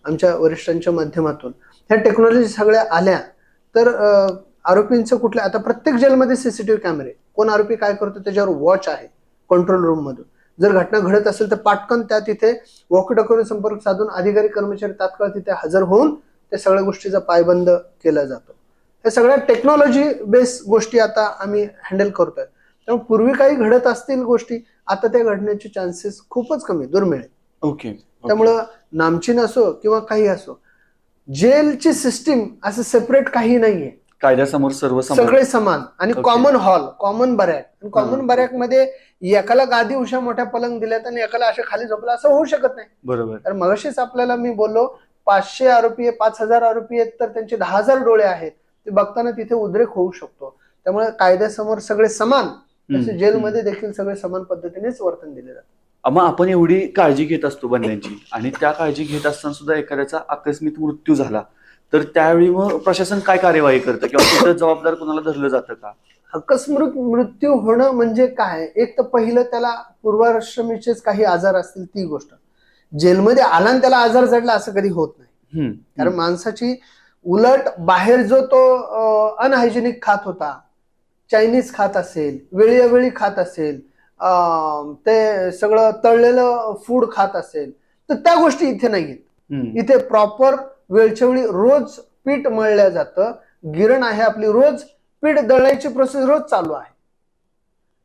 आमच्या वरिष्ठांच्या माध्यमातून. ह्या टेक्नॉलॉजी सगळ्या आल्या तर आरोपींचं कुठल्या, आता प्रत्येक जेलमध्ये सीसीटीव्ही कॅमेरे, कोण आरोपी काय करतो त्याच्यावर वॉच आहे कंट्रोल रूम मधून. जर घटना घडत असेल तर पाटकन त्या तिथे वॉकी टॉकीने संपर्क साधून अधिकारी कर्मचारी तात्काळ तिथे हजर होऊन त्या सगळ्या गोष्टीचा पायबंद केला जातो. हे सगळ्या टेक्नॉलॉजी बेस्ड गोष्टी आता आम्ही हँडल करतोय. त्यामुळे पूर्वी काही घडत असतील गोष्टी, आता त्या घडण्याचे चान्सेस खूपच कमी, दुर्मिळ आहेत. ओके. त्यामुळं नामचीन असो किंवा काही असो, जेलची सिस्टीम असं सेपरेट काही नाहीये. कायद्यासमोर सर्व सगळे समान आणि Okay. Common hall, common barrack. Common barrack मध्ये एकाला गादी उशा मोठ्या पलंग दिल्यात आणि एकाला असे खाली झोपला, असं होऊ शकत नाही. बरोबर. तर मगाशीच आपल्याला मी बोललो 500 आरोपी आहे, 5000 आरोपी आहेत, तर त्यांचे 10,000 डोळे आहेत. ते बघताना तिथे उद्रेक होऊ शकतो. त्यामुळे कायद्यासमोर सगळे समान, तसे जेलमध्ये देखील सगळे समान पद्धतीनेच वर्तन दिले जाते. मग आपण एवढी काळजी घेत असतो बंद्यांची, आणि त्या काळजी घेत असताना सुद्धा एखाद्याचा आकस्मिक मृत्यू झाला तर त्यावेळी मग प्रशासन काय कार्यवाही करतं किंवा तिथं जबाबदार कोणाला धरलं जातं का? अकस्मात मृत्यू होणं म्हणजे काय, एक तर पहिलं त्याला पूर्वाश्रमीचेच काही आजार असतील ती गोष्ट. जेलमध्ये आला आणि त्याला आजार जडला असं कधी होत नाही. कारण माणसाची उलट बाहेर जो तो अनहायजेनिक खात होता, चायनीज खात असेल, वेळोवेळी खात असेल, ते सगळं तळलेलं फूड खात असेल, तर त्या गोष्टी इथे नाहीयेत. इथे प्रॉपर वेळच्या वेळी रोज पीठ मळलं जातं. गिरण आहे आपली, रोज पीठ दळायची प्रोसेस रोज चालू आहे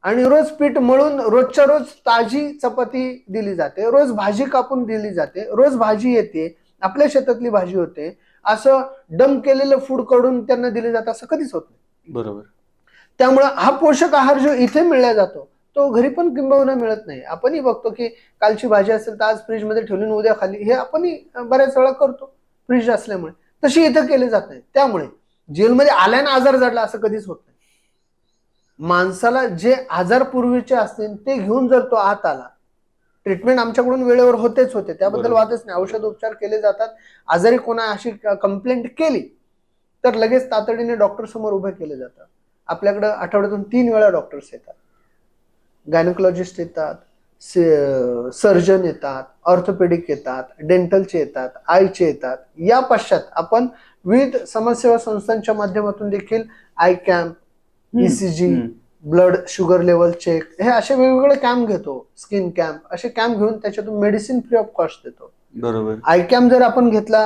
आणि रोज पीठ मळून रोजच्या रोज ताजी चपाती दिली जाते, रोज भाजी कापून दिली जाते, रोज भाजी येते, आपल्या शेतातली भाजी होते. असं डम केलेलं फूड कडून त्यांना दिले जातं असं कधीच होत नाही. बरोबर. त्यामुळे हा पोषक आहार जो इथे मिळला जातो तो घरी पण किंबहुना मिळत नाही. आपणही बघतो की कालची भाजी असेल तर आज फ्रीजमध्ये ठेवली उद्या खाली, हे आपणही बऱ्याच वेळा करतो फ्रीज असल्यामुळे. तशी इथं केले जात नाही. त्यामुळे जेलमध्ये आल्याने आजार जडला असं कधीच होत नाही. माणसाला जे आजार पूर्वीचे असतील ते घेऊन जर तो आत आला, ट्रीटमेंट आमच्याकडून वेळेवर होतेच होते, त्याबद्दल वादच नाही. औषध उपचार केले जातात. आजारी कोणा अशी कंप्लेंट केली तर लगेच तातडीने डॉक्टर समोर उभे केले जातात. आपल्याकडे आठवड्यातून 3 वेळा डॉक्टर्स येतात. गायनोकॉलॉजिस्ट येतात, सर्जन येतात, ऑर्थोपेडिक येतात, डेंटलचे येतात, आयचे येतात. या पश्चात आपण विविध समाजसेवा संस्थांच्या माध्यमातून देखील eye camp, ECG, blood sugar level check, हे असे वेगवेगळे कॅम्प घेतो. स्किन कॅम्प, असे कॅम्प घेऊन त्याच्यातून मेडिसिन फ्री ऑफ कॉस्ट देतो. बरोबर. आय कॅम्प जर आपण घेतला,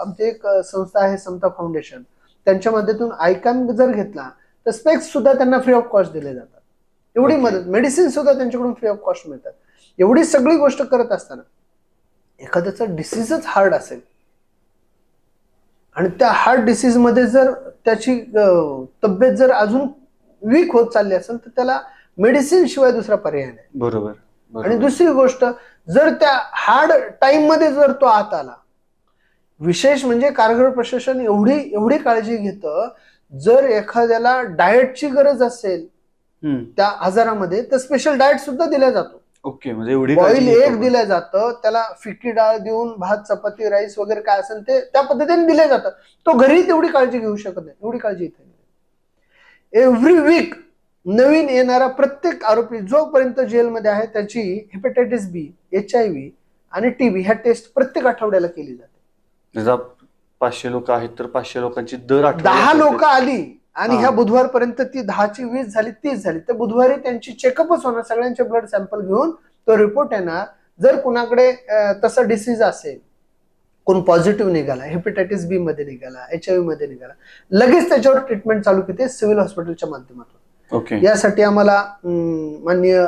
आमची एक संस्था आहे समता फाउंडेशन, त्यांच्या माध्यमातून आय कॅम्प जर घेतला तर स्पेक्स सुद्धा त्यांना फ्री ऑफ कॉस्ट दिले जातात. एवढी मदत, मेडिसिन सुद्धा त्यांच्याकडून फ्री ऑफ कॉस्ट मिळतात. एवढी सगळी गोष्ट करत असताना एखाद्याचा डिसीजच हार्ड असेल आणि त्या हार्ट डिसीज मध्ये जर त्याची तब्येत जर अजून वीक होत चालली असेल तर त्याला मेडिसिन शिवाय दुसरा पर्याय नाही. बरोबर. आणि दुसरी गोष्ट, जर त्या हार्ड टाइम मध्ये जर तो आत आला, विशेष म्हणजे कारागृह प्रशासन एवढी काळजी घेतं, जर एखाद्याला डाएटची गरज असेल त्या आजारामध्ये तर स्पेशल डाएट सुद्धा दिला जातो. ओके. म्हणजे एवढी बॉईल एग दिलं जातं, त्याला फिक्की डाळ देऊन भात, चपाती, राईस वगैरे काय असेल ते त्या पद्धतीने दिले जातं. तो घरी तेवढी काळजी घेऊ शकत नाही, एवढी काळजी इथे. एव्हरी वीक नवीन येणारा प्रत्येक आरोपी जोपर्यंत जेलमध्ये आहे त्याची हेपेटायटिस बी, HIV आणि TB ह्या टेस्ट प्रत्येक आठवड्याला केली जाते. 500 लोक आहेत तर 500 लोकांची दर आठवड्यात 10 लोक आली आणि ह्या बुधवारपर्यंत ती 10ची 20 झाली, 30 झाली, तर बुधवारी त्यांची चेकअपच होणार. सगळ्यांचे ब्लड सॅम्पल घेऊन तो रिपोर्ट येणार. जर कुणाकडे तसा डिसीज असेल, कोण पॉझिटिव्ह निघाला, हेपेटायटिस बी मध्ये निघाला, HIV मध्ये निघाला, लगेच त्याच्यावर ट्रीटमेंट चालू केली सिव्हिल हॉस्पिटलच्या माध्यमातून. ओके. यासाठी आम्हाला माननीय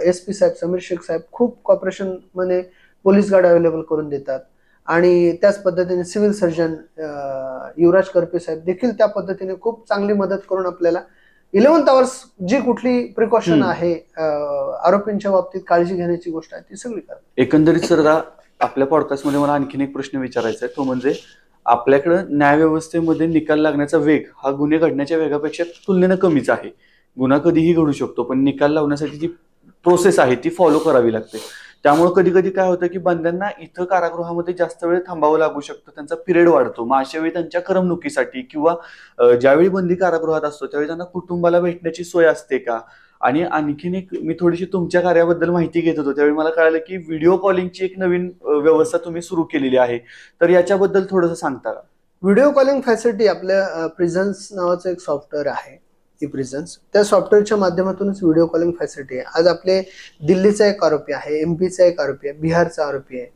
SP साहेब, समीर शेख साहेब खूप कॉपरेशन मध्ये पोलीस गार्ड अवेलेबल करून देतात. आणि त्याच पद्धतीने सिव्हिल सर्जन युवराज करपे साहेब देखील त्या पद्धतीने खूप चांगली मदत करून आपल्याला 11th आवर्स जी कुठली प्रिकॉशन आहे आरोपींच्या बाबतीत काळजी घेण्याची गोष्ट आहे ती सगळी करतात. एकंदरीत सर, आपल्या पॉडकास्टमध्ये मला आणखीन एक प्रश्न विचारायचा आहे, तो म्हणजे आपल्याकडे न्यायव्यवस्थेमध्ये निकाल लागण्याचा वेग हा गुन्हे घडण्याच्या वेगापेक्षा तुलनेनं कमीच आहे. गुन्हा कधीही घडू शकतो, पण निकाल लावण्यासाठी जी प्रोसेस आहे ती फॉलो करावी लागते. त्यामुळे कधी कधी काय होतं की बंद्यांना इथं कारागृहामध्ये जास्त वेळ थांबावं लागू शकतं, त्यांचा पिरियड वाढतो. मग अशा वेळी त्यांच्या करमणुकीसाठी किंवा ज्यावेळी बंदी कारागृहात असतो त्यावेळी त्यांना कुटुंबाला भेटण्याची सोय असते का? आणि आणखीन एक, मी थोडीशी तुमच्या कार्याबद्दल माहिती घेत होतो त्यावेळी मला कळालं की व्हिडिओ कॉलिंगची एक नवीन व्यवस्था तुम्ही सुरू केलेली आहे, तर याच्याबद्दल थोडंसं सांगता का? व्हिडिओ कॉलिंग फॅसिलिटी आपल्या प्रिझन्स नावाचं एक सॉफ्टवेअर आहे, प्रिझन्स, त्या सॉफ्टवेअरच्या माध्यमातूनच व्हिडिओ कॉलिंग फॅसिलिटी आहे. आज आपले दिल्लीचा एक आरोपी आहे, MP चा एक आरोपी आहे, बिहारचा आरोपी आहे,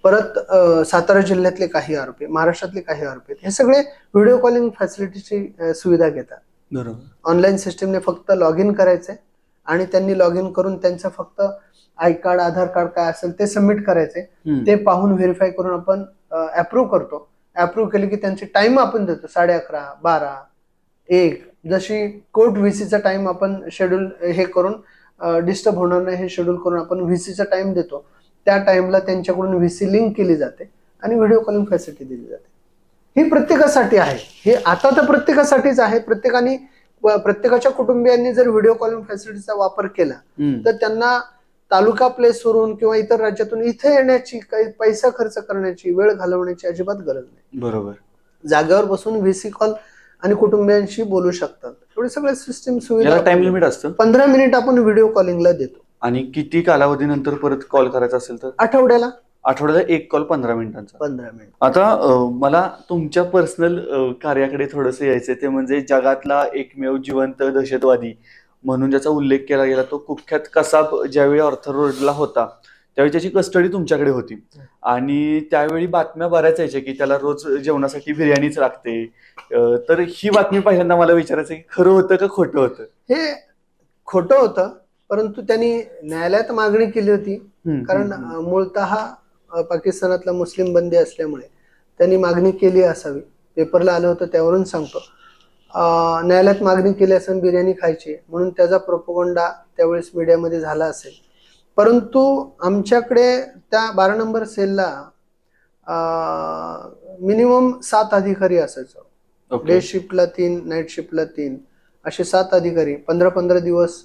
परत सातारा जिल्ह्यातले काही आरोपी, महाराष्ट्रातले काही आरोपी हे सगळे व्हिडिओ कॉलिंग फॅसिलिटीची सुविधा घेतात. बरोबर. ऑनलाईन सिस्टीमने फक्त लॉग इन करायचंय आणि त्यांनी लॉग इन करून त्यांचं फक्त आय कार्ड, आधार कार्ड काय असेल ते सबमिट करायचे. ते पाहून व्हेरीफाय करून आपण अप्रूव्ह करतो. अप्रूव्ह केले की त्यांची टाइम आपण देतो 11:30, 12, 1. जशी कोर्ट व्हीसीचा टाइम आपण शेड्यूल हे करून डिस्टर्ब होणार नाही हे शेड्यूल करून आपण व्हीसीचा टाइम देतो. त्या टाइमला त्यांच्याकडून व्हीसी लिंक केली जाते आणि व्हिडिओ कॉलिंग फॅसिलिटी दिली जाते. ही प्रत्येकासाठी आहे. हे आता तर प्रत्येकासाठीच आहे. प्रत्येकाच्या कुटुंबियांनी जर व्हिडिओ कॉलिंग फॅसिलिटीचा वापर केला तर त्यांना तालुका प्लेसवरून किंवा इतर राज्यातून इथे येण्याची, काही पैसा खर्च करण्याची, वेळ घालवण्याची अजिबात गरज नाही. बरोबर. जागेवर बसून व्हीसी कॉल आणि कुटुंबियांशी बोलू शकतात. एवढे सगळे सिस्टीम सुविधा. टाइम लिमिट असतं. 15 मिनिट आपण व्हिडिओ कॉलिंगला देतो. आणि किती कालावधीनंतर परत कॉल करायचा असेल तर? आठवड्याला एक कॉल 15 मिनिटांचा. 15 मिनिट. आता मला तुमच्या पर्सनल कार्याकडे थोडंसं यायचंय. ते म्हणजे जगातला एकमेव जिवंत दहशतवादी म्हणून ज्याचा उल्लेख केला गेला तो कुख्यात कसाब ज्यावेळी ऑर्थर रोडला होता त्यावेळी त्याची कस्टडी तुमच्याकडे होती आणि त्यावेळी बातम्या बऱ्याच यायच्या की त्याला रोज जेवणासाठी बिर्याणीच लागते. तर ही बातमी पहिल्यांदा मला विचारायचं की खरं होतं का खोटं होतं? हे खोटं होतं, परंतु त्यांनी न्यायालयात मागणी केली होती. कारण मूळतः पाकिस्तानातला मुस्लिम बंदी असल्यामुळे त्यांनी मागणी केली असावी. पेपरला आलं होतं त्यावरून सांगतो. न्यायालयात मागणी केली असेल बिर्याणी खायची म्हणून त्याचा प्रोपोगंडा त्यावेळेस मीडियामध्ये झाला असेल. परंतु आमच्याकडे त्या 12 नंबर सेलला मिनिमम 7 अधिकारी असायचो. डे शिफ्टला 3, नाईट शिफ्टला 3, असे 7 अधिकारी 15-15 दिवस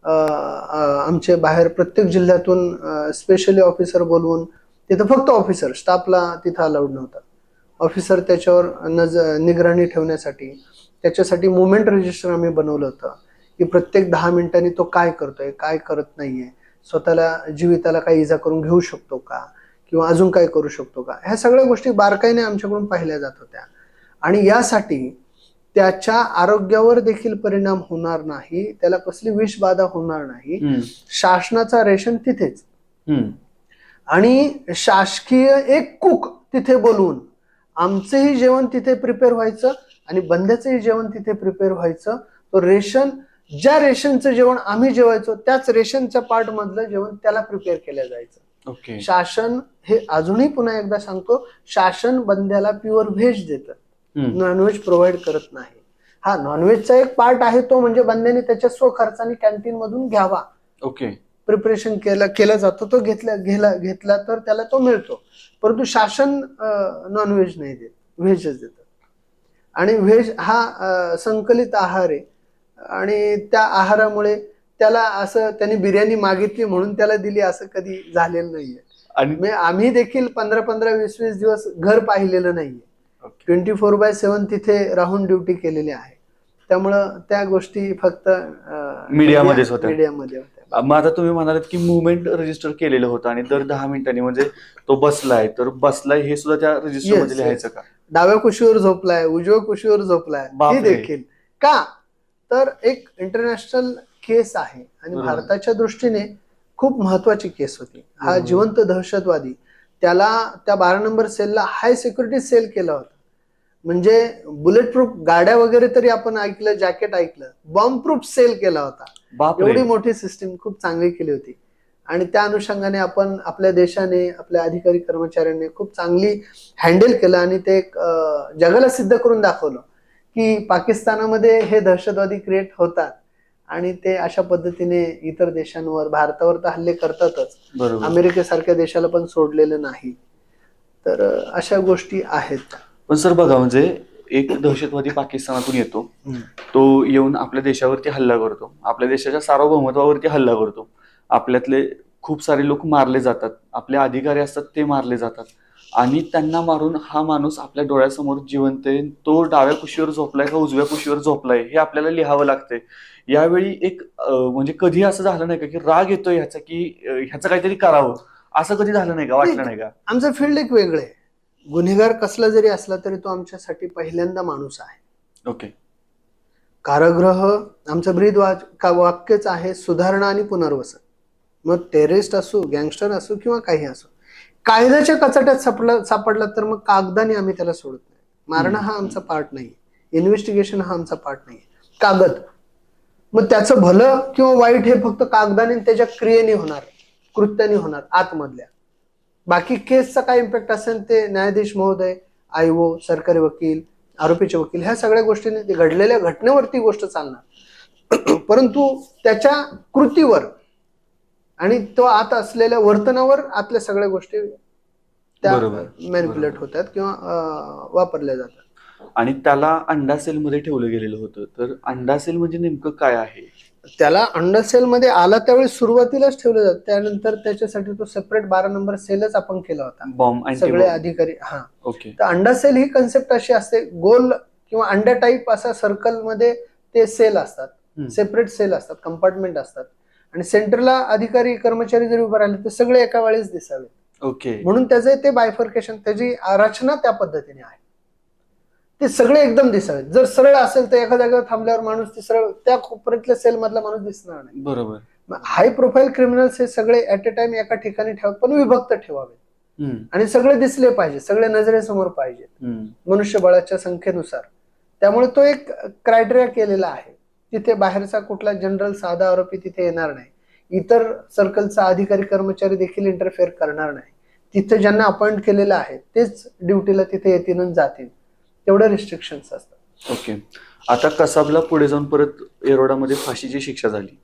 आमचे बाहेर प्रत्येक जिल्ह्यातून स्पेशली ऑफिसर बोलवून तिथं, फक्त ऑफिसर, स्टाफला तिथं अलाउड नव्हता. ऑफिसर त्याच्यावर निगराणी ठेवण्यासाठी, त्याच्यासाठी मुवमेंट रजिस्टर आम्ही बनवलं होतं की प्रत्येक 10 मिनिटांनी तो काय करतोय, काय करत नाहीये, स्वतःला जीविताला काही इजा करून घेऊ शकतो का किंवा अजून काय करू शकतो का, ह्या सगळ्या गोष्टी बारकाईने आमच्याकडून पाहिल्या जात होत्या. आणि यासाठी त्याच्या आरोग्यावर देखील परिणाम होणार नाही, त्याला कसली विषबाधा होणार नाही, शासनाचा रेशन तिथेच आणि शासकीय एक कुक तिथे बोलवून आमचंही जेवण तिथे प्रिपेअर व्हायचं आणि बंद्याचंही जेवण तिथे प्रिपेअर व्हायचं. तो रेशन, ज्या रेशनचं जेवण आम्ही जेवायचो त्याच रेशनच्या पार्ट मधलं जेवण त्याला प्रिपेअर केलं जायचं. शासन, हे अजूनही पुन्हा एकदा सांगतो, शासन बंद्याला प्युअर व्हेज देतं, नॉनव्हेज प्रोव्हाइड करत नाही. हा नॉनव्हेजचा एक पार्ट आहे तो म्हणजे बंद्याने त्याच्या स्वखर्चाने कॅन्टीन मधून घ्यावा. प्रिपरेशन केला जातो, तो घेतला तर त्याला तो मिळतो. परंतु शासन नॉनव्हेज नाही देत, व्हेजच देतं. आणि व्हेज हा संकलित आहार आहे आणि त्या आहारामुळे त्याला असं त्यांनी बिर्याणी मागितली म्हणून त्याला दिली असं कधी झालेलं नाहीये. आणि आम्ही देखील 15-15, 20-20 दिवस घर पाहिलेलं नाहीये. 24/7 तिथे राहून ड्युटी केलेली आहे. त्यामुळं त्या गोष्टी फक्त मीडियामध्येच होत्या. मग आता तुम्ही म्हणालात की मुवमेंट रजिस्टर केलेलं होतं आणि दर 10 मिनिटांनी म्हणजे तो बसलाय तर बसलाय हे सुद्धा त्या रजिस्टर मध्ये लिहायचं का? डाव्या कुशीवर झोपलाय, उजव्या कुशीवर झोपलाय, हे देखील का? तर एक इंटरनॅशनल केस आहे आणि भारताच्या दृष्टीने खूप महत्वाची केस होती. हा जिवंत दहशतवादी, त्याला त्या 12 नंबर सेलला हाय सिक्युरिटी सेल केला होता. म्हणजे बुलेट प्रूफ गाड्या वगैरे तरी आपण ऐकलं, जॅकेट ऐकलं, बॉम्ब प्रूफ सेल केला होता. एवढी मोठी सिस्टीम खूप चांगली केली होती. आणि त्या अनुषंगाने आपण, आपल्या देशाने, आपल्या अधिकारी कर्मचाऱ्यांनी खूप चांगली हँडल केलं आणि ते जगाला सिद्ध करून दाखवलं की पाकिस्तानामध्ये हे दहशतवादी क्रिएट होतात आणि ते अशा पद्धतीने इतर देशांवर, भारतावर तर हल्ले करतातच, अमेरिकेसारख्या देशाला पण सोडलेलं नाही. तर अशा गोष्टी आहेत. पण सर बघा, म्हणजे एक दहशतवादी पाकिस्तानातून येतो, तो येऊन आपल्या देशावरती हल्ला करतो, आपल्या देशाच्या सार्वभौमत्वावरती हल्ला करतो, आपल्यातले खूप सारे लोक मारले जातात, आपले अधिकारी असतात ते मारले जातात आणि त्यांना मारून हा माणूस आपल्या डोळ्यासमोर जिवंत आहे, तो डाव्या कुशीवर झोपलाय का उजव्या कुशीवर झोपलाय हे आपल्याला लिहावं लागतंय. यावेळी एक म्हणजे कधी असं झालं नाही का की राग येतोय ह्याचा की ह्याचं काहीतरी करावं, असं कधी झालं नाही का, वाटलं नाही का? आमचं फील्ड एक वेगळं आहे. गुन्हेगार कसला जरी असला तरी तो आमच्यासाठी पहिल्यांदा माणूस आहे. कारागृह आमचं ब्रीद वाक्यच आहे, सुधारणा आणि पुनर्वसन. मग टेररिस्ट असो, गँगस्टर असो किंवा काही असो, कायद्याच्या कचाट्यात सापडला तर मग कागदाने आम्ही त्याला सोडत नाही. मारणं हा आमचा पार्ट नाही, इन्व्हेस्टिगेशन हा आमचा पार्ट नाही. कागद, मग त्याचं भलं किंवा वाईट हे फक्त कागदाने त्याच्या क्रियेने होणार, कृत्याने होणार आतमधल्या. बाकी केसचा काय इम्पॅक्ट असेल ते न्यायाधीश महोदय, आयओ, सरकारी वकील, आरोपीचे वकील, ह्या सगळ्या गोष्टीने घडलेल्या घटनेवरती गोष्ट चालणार. परंतु त्याच्या कृतीवर आणि तो आत असलेल्या वर्तनावर आतल्या सगळ्या गोष्टी त्या मॅनिप्युलेट होतात किंवा वापरल्या जातात. आणि त्याला अंडा सेल मध्ये ठेवलं गेलेलं होतं. तर अंडा सेल म्हणजे नेमकं काय आहे? त्याला अंडा सेल मध्ये आला त्यावेळी सुरुवातीलाच ठेवलं जातं. त्यानंतर त्याच्यासाठी तो सेपरेट 12 नंबर सेलच आपण केला होता, बॉम्ब सगळे अधिकारी. हा, ओके. तर अंडा सेल ही कन्सेप्ट अशी असते, गोल किंवा अंड्या टाईप असा सर्कल मध्ये ते सेल असतात, सेपरेट सेल असतात, कंपार्टमेंट असतात, आणि सेंटरला अधिकारी कर्मचारी जरी उभे राहिले तर सगळे एका वेळेस दिसावे. ओके. म्हणून त्याचे ते बायफर्केशन, त्याची रचना त्या पद्धतीने आहे. ते सगळे एकदम दिसावेत. जर सरळ असेल तर एका जागेवर थांबल्यावर माणूस ते सरळ त्या कोपऱ्यातल्या सेल मधला माणूस दिसणार नाही. बरोबर. हाय प्रोफाईल क्रिमिनल्स हे सगळे ऍट अ टाइम एका ठिकाणी ठेवावे, पण विभक्त ठेवावे, आणि सगळे दिसले पाहिजे, सगळे नजरेसमोर पाहिजे मनुष्यबळाच्या संख्येनुसार. त्यामुळे तो एक क्रायटेरिया केलेला आहे. तिथे बाहेरचा कुठला जनरल साधा आरोपी तिथे येणार नाही, इतर सर्कलचा अधिकारी कर्मचारी देखील इंटरफेअर करणार नाही. तिथे ज्यांना अपॉइंट केलेलं आहे तेच ड्युटीला तिथे येतील आणि जातील, तेवढे रिस्ट्रिक्शन्स असतात. ओके. आता कसाबला पुढे जाऊन परत येरोडामध्ये फाशीची शिक्षा झाली.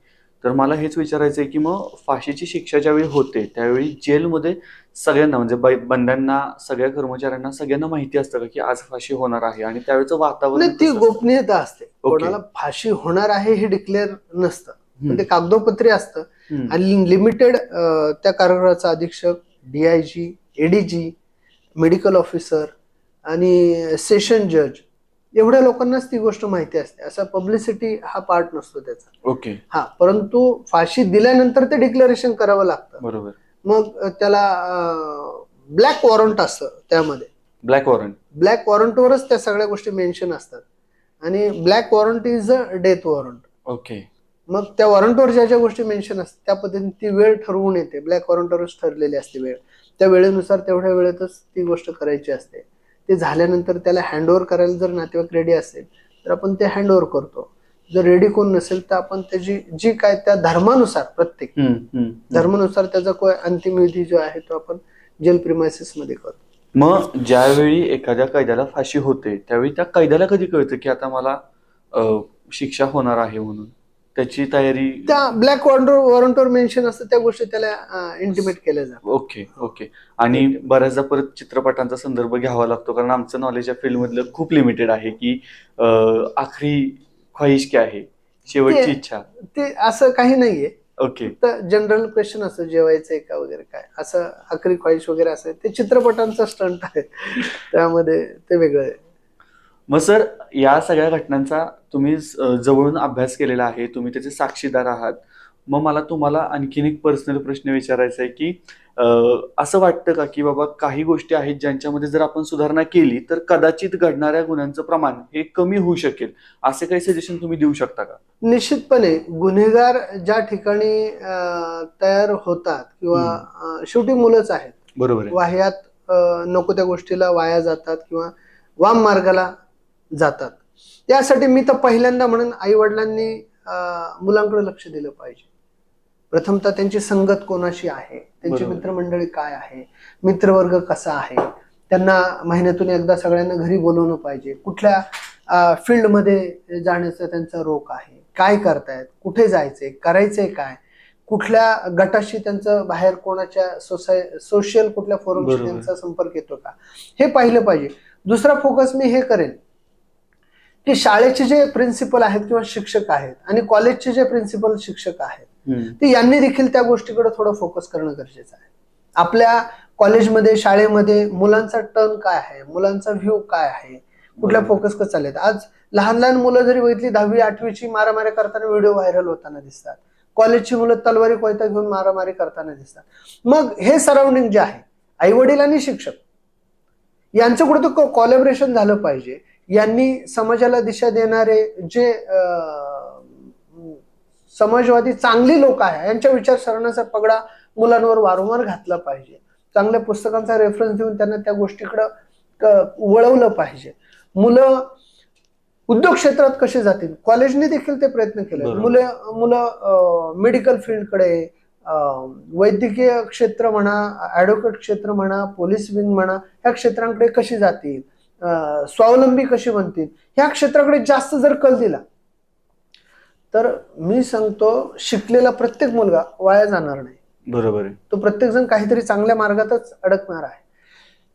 तर मला हेच विचारायचंय की मग फाशीची शिक्षा ज्यावेळी होते त्यावेळी जेलमध्ये सगळ्यांना, म्हणजे बंद्यांना, सगळ्या कर्मचाऱ्यांना, सगळ्यांना माहिती असतं का की आज फाशी होणार आहे? आणि त्यावेळेचं वातावरण, ती गोपनीयता असते. कोणाला फाशी होणार आहे हे डिक्लेअर नसतं, पण ते कागदोपत्री असतं. आणि लिमिटेड त्या कारागृहाचा अधीक्षक, डीआयजी, एडीजी, मेडिकल ऑफिसर आणि सेशन जज, एवढ्या लोकांनाच ती गोष्ट माहिती असते. असा पब्लिसिटी हा पार्ट नसतो त्याचा. ओके. हा, परंतु फाशी दिल्यानंतर ते डिक्लेरेशन करावं लागतं. बरोबर. मग त्याला ब्लॅक वॉरंट असतं. त्यामध्ये ब्लॅक वॉरंटवरच त्या सगळ्या गोष्टी मेन्शन असतात, आणि black warrant is a death warrant. Okay. मग त्या वॉरंटवर ज्या ज्या गोष्टी मेन्शन असतात त्या पद्धतीने ती वेळ ठरवून येते. ब्लॅक वॉरंटवरच ठरलेली असते वेळ. त्या वेळेनुसार तेवढ्या वेळेतच ती गोष्ट करायची असते. ते झाल्यानंतर त्याला हँडओव्हर करायला जर नातेवाईक रेडी असेल तर आपण ते हँडओव्हर करतो. जर रेडी कोण नसेल तर आपण त्याची जी काय त्या धर्मानुसार, प्रत्येक धर्मानुसार त्याचा अंतिम विधी जो आहे तो आपण जेल प्रिमायसिस मध्ये करतो. मग ज्यावेळी एखाद्या कैद्याला फाशी होते त्यावेळी त्या कैद्याला कधी कळतं की आता मला शिक्षा होणार आहे म्हणून? त्याची तयारी त्या ब्लॅक वॉरंटवर मेन्शन असतं, त्या गोष्टी त्याला इंटिमेट केल्या जातात. ओके. ओके. आणि बऱ्याचदा परत चित्रपटांचा संदर्भ घ्यावा लागतो, कारण आमचं नॉलेज या फील्ड मधलं खूप लिमिटेड आहे की आखरी ख्वाहिश काय आहे, शेवटची इच्छा, ते असं काही नाहीये. ओके. तर जनरल क्वेश्चन असतं, जेवायचंय का वगैरे, काय असं आखरी ख्वाहिश वगैरे असं, ते चित्रपटांचा स्टंट आहे, त्यामध्ये ते वेगळं आहे. मग सर, या सगळ्या घटनांचा तुम्ही जवळून अभ्यास केलेला आहे, तुम्ही त्याचे साक्षीदार आहात. मग मला तुम्हाला आणखीन एक पर्सनल प्रश्न विचारायचा आहे की असं वाटतं का की बाबा काही गोष्टी आहेत ज्यांच्यामध्ये जर आपण सुधारणा केली तर कदाचित घडणाऱ्या गुन्ह्यांचं प्रमाण हे कमी होऊ शकेल, असे काही सजेशन तुम्ही देऊ शकता का? निश्चितपणे गुन्हेगार ज्या ठिकाणी तयार होतात किंवा शेवटी मुलंच आहेत, बरोबर, वाह्यात नको त्या गोष्टीला वाया जातात किंवा वाम मार्गाला जातात. त्यासाठी मी तर पहिल्यांदा म्हणून आई वडिलांनी मुलांकडे लक्ष दिलं पाहिजे. प्रथमतः त्यांची संगत कोणाशी आहे, त्यांची मित्रमंडळी काय आहे, मित्रवर्ग कसा आहे, त्यांना महिन्यातून एकदा सगळ्यांना घरी बोलवणं पाहिजे. कुठल्या फील्डमध्ये जाण्याचा त्यांचा रोख आहे, काय करतायत, कुठे जायचंय, करायचंय काय, कुठल्या गटाशी त्यांचं बाहेर कोणाच्या सोशल कुठल्या फोरमशी त्यांचा संपर्क येतो का, हे पाहिलं पाहिजे. दुसरा फोकस मी हे करेन की शाळेचे जे प्रिन्सिपल आहेत किंवा शिक्षक आहेत आणि कॉलेजचे जे प्रिन्सिपल शिक्षक आहेत ते यांनी देखील त्या गोष्टीकडे थोडं फोकस करणं गरजेचं आहे. आपल्या कॉलेजमध्ये, शाळेमध्ये मुलांचा टर्न काय आहे, मुलांचा व्ह्यू काय आहे, कुठल्या फोकस कसं चाललेत. आज लहान लहान मुलं जरी बघितली 10वी 8वीची मारामारी करताना व्हिडिओ व्हायरल होताना दिसतात. कॉलेजची मुलं तलवारी कोयता घेऊन मारामारी करताना दिसतात. मग हे सराउंडिंग जे आहे, आई वडील आणि शिक्षक यांचं कुठं कोलॅबोरेशन झालं पाहिजे. यांनी समाजाला दिशा देणारे जे समाजवादी चांगली लोक आहे यांच्या विचारसरणीचा पगडा मुलांवर वारंवार घातला पाहिजे. चांगल्या पुस्तकांचा रेफरन्स देऊन त्यांना त्या गोष्टीकडे वळवलं पाहिजे. मुलं उद्योग क्षेत्रात कसे जातील, कॉलेजने देखील ते प्रयत्न केले. मुलं मेडिकल फील्डकडे, वैद्यकीय क्षेत्र म्हणा, ऍडव्होकेट क्षेत्र म्हणा, पोलीस विंग म्हणा, ह्या क्षेत्रांकडे कशी जातील, स्वावलंबी कशी बनतील, ह्या क्षेत्राकडे जास्त जर कल दिला तर मी सांगतो शिकलेला प्रत्येक मुलगा वाया जाणार नाही. बरोबर आहे. तो प्रत्येक जण काहीतरी चांगल्या मार्गातच अडकणार आहे.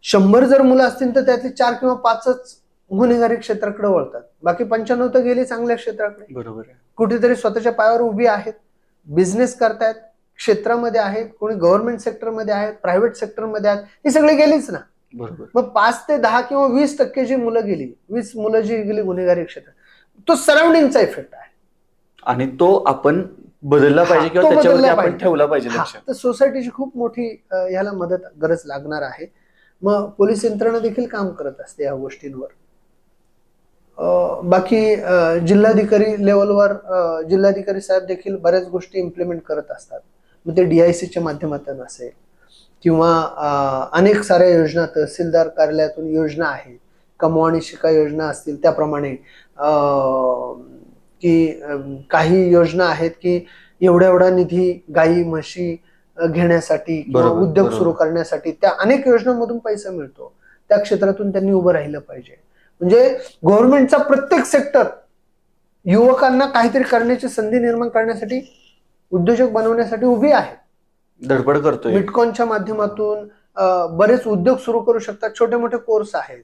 100 जर मुलं असतील तर त्यातली 4 किंवा 5च गुन्हेगारी क्षेत्राकडे वळतात, बाकी 95 तर गेली चांगल्या क्षेत्राकडे. बरोबर आहे. कुठेतरी स्वतःच्या पायावर उभी आहेत, बिझनेस करतायत, क्षेत्रामध्ये आहेत, कोणी गव्हर्नमेंट सेक्टरमध्ये आहेत, प्रायव्हेट सेक्टरमध्ये आहेत, ही सगळी गेलीच ना. बरोबर. मग 5 ते 10 किंवा 20% जी मुलं गेली, 20 मुलं जी गेली गुन्हेगारी क्षेत्रात, तो सराउंडिंगचा इफेक्ट आहे आणि तो आपण बदलला पाहिजे किंवा त्याच्यावरती आपण ठेवला पाहिजे लक्ष. तर सोसायटीची खूप मोठी ह्याला गरज लागणार आहे. मग पोलीस यंत्रणा देखील काम करत असते या गोष्टींवर. बाकी जिल्हाधिकारी लेवलवर जिल्हाधिकारी साहेब देखील बऱ्याच गोष्टी इम्प्लिमेंट करत असतात. मग ते DICच्या माध्यमातून असेल किंवा अनेक साऱ्या योजना तहसीलदार कार्यालयातून योजना आहेत, कमवा आणि शिका योजना असतील त्याप्रमाणे, की काही योजना आहेत की एवढा निधी गाई म्हशी घेण्यासाठी किंवा उद्योग सुरू करण्यासाठी, त्या अनेक योजनांमधून पैसा मिळतो. त्या क्षेत्रातून त्यांनी उभं राहिलं पाहिजे. म्हणजे गव्हर्नमेंटचा प्रत्येक सेक्टर युवकांना काहीतरी करण्याची संधी निर्माण करण्यासाठी, उद्योजक बनवण्यासाठी उभी आहे, धडपड करतोय. मिटकॉनच्या माध्यमातून बरेच उद्योग सुरू करू शकतात. छोटे मोठे कोर्स आहेत,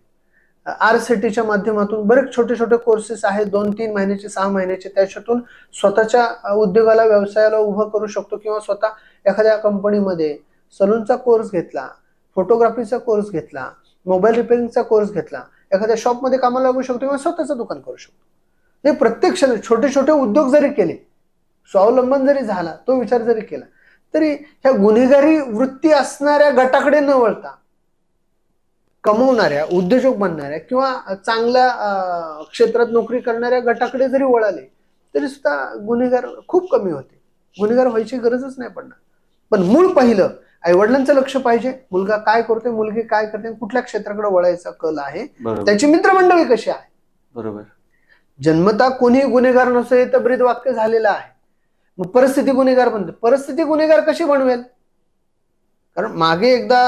RCTच्या माध्यमातून बरेच छोटे छोटे कोर्सेस आहेत, 2-3 महिन्याचे 6 महिन्याचे. त्याच्यातून स्वतःच्या उद्योगाला व्यवसायाला उभं करू शकतो किंवा स्वतः एखाद्या कंपनीमध्ये सलूनचा कोर्स घेतला, फोटोग्राफीचा कोर्स घेतला, मोबाईल रिपेअरिंगचा कोर्स घेतला, एखाद्या शॉपमध्ये कामाला लागू शकतो किंवा स्वतःचं दुकान करू शकतो. हे प्रत्येक छोटे छोटे उद्योग जरी केले, स्वावलंबन जरी झाला, तो विचार जरी केला, तरी ह्या गुन्हेगारी वृत्ती असणाऱ्या गटाकडे न वळता कमवणाऱ्या, उद्योजक बनणाऱ्या किंवा चांगल्या क्षेत्रात नोकरी करणाऱ्या गटाकडे जरी वळाले तरी सुद्धा गुन्हेगार खूप कमी होते. गुन्हेगार व्हायची गरजच नाही पडणार. पण मूळ पहिलं आईवडिलांचं लक्ष पाहिजे, मुलगा काय करतोय, मुलगी काय करते, कुठल्या क्षेत्राकडे वळायचा कल आहे, त्याची मित्रमंडळी कशी आहे. बरोबर. जन्मता कोणी गुन्हेगार नसतो हे तर ब्रीद वाक्य झालेलं आहे. मग परिस्थिती गुन्हेगार बनते. परिस्थिती गुन्हेगार कशी बनवेल? कारण मागे एकदा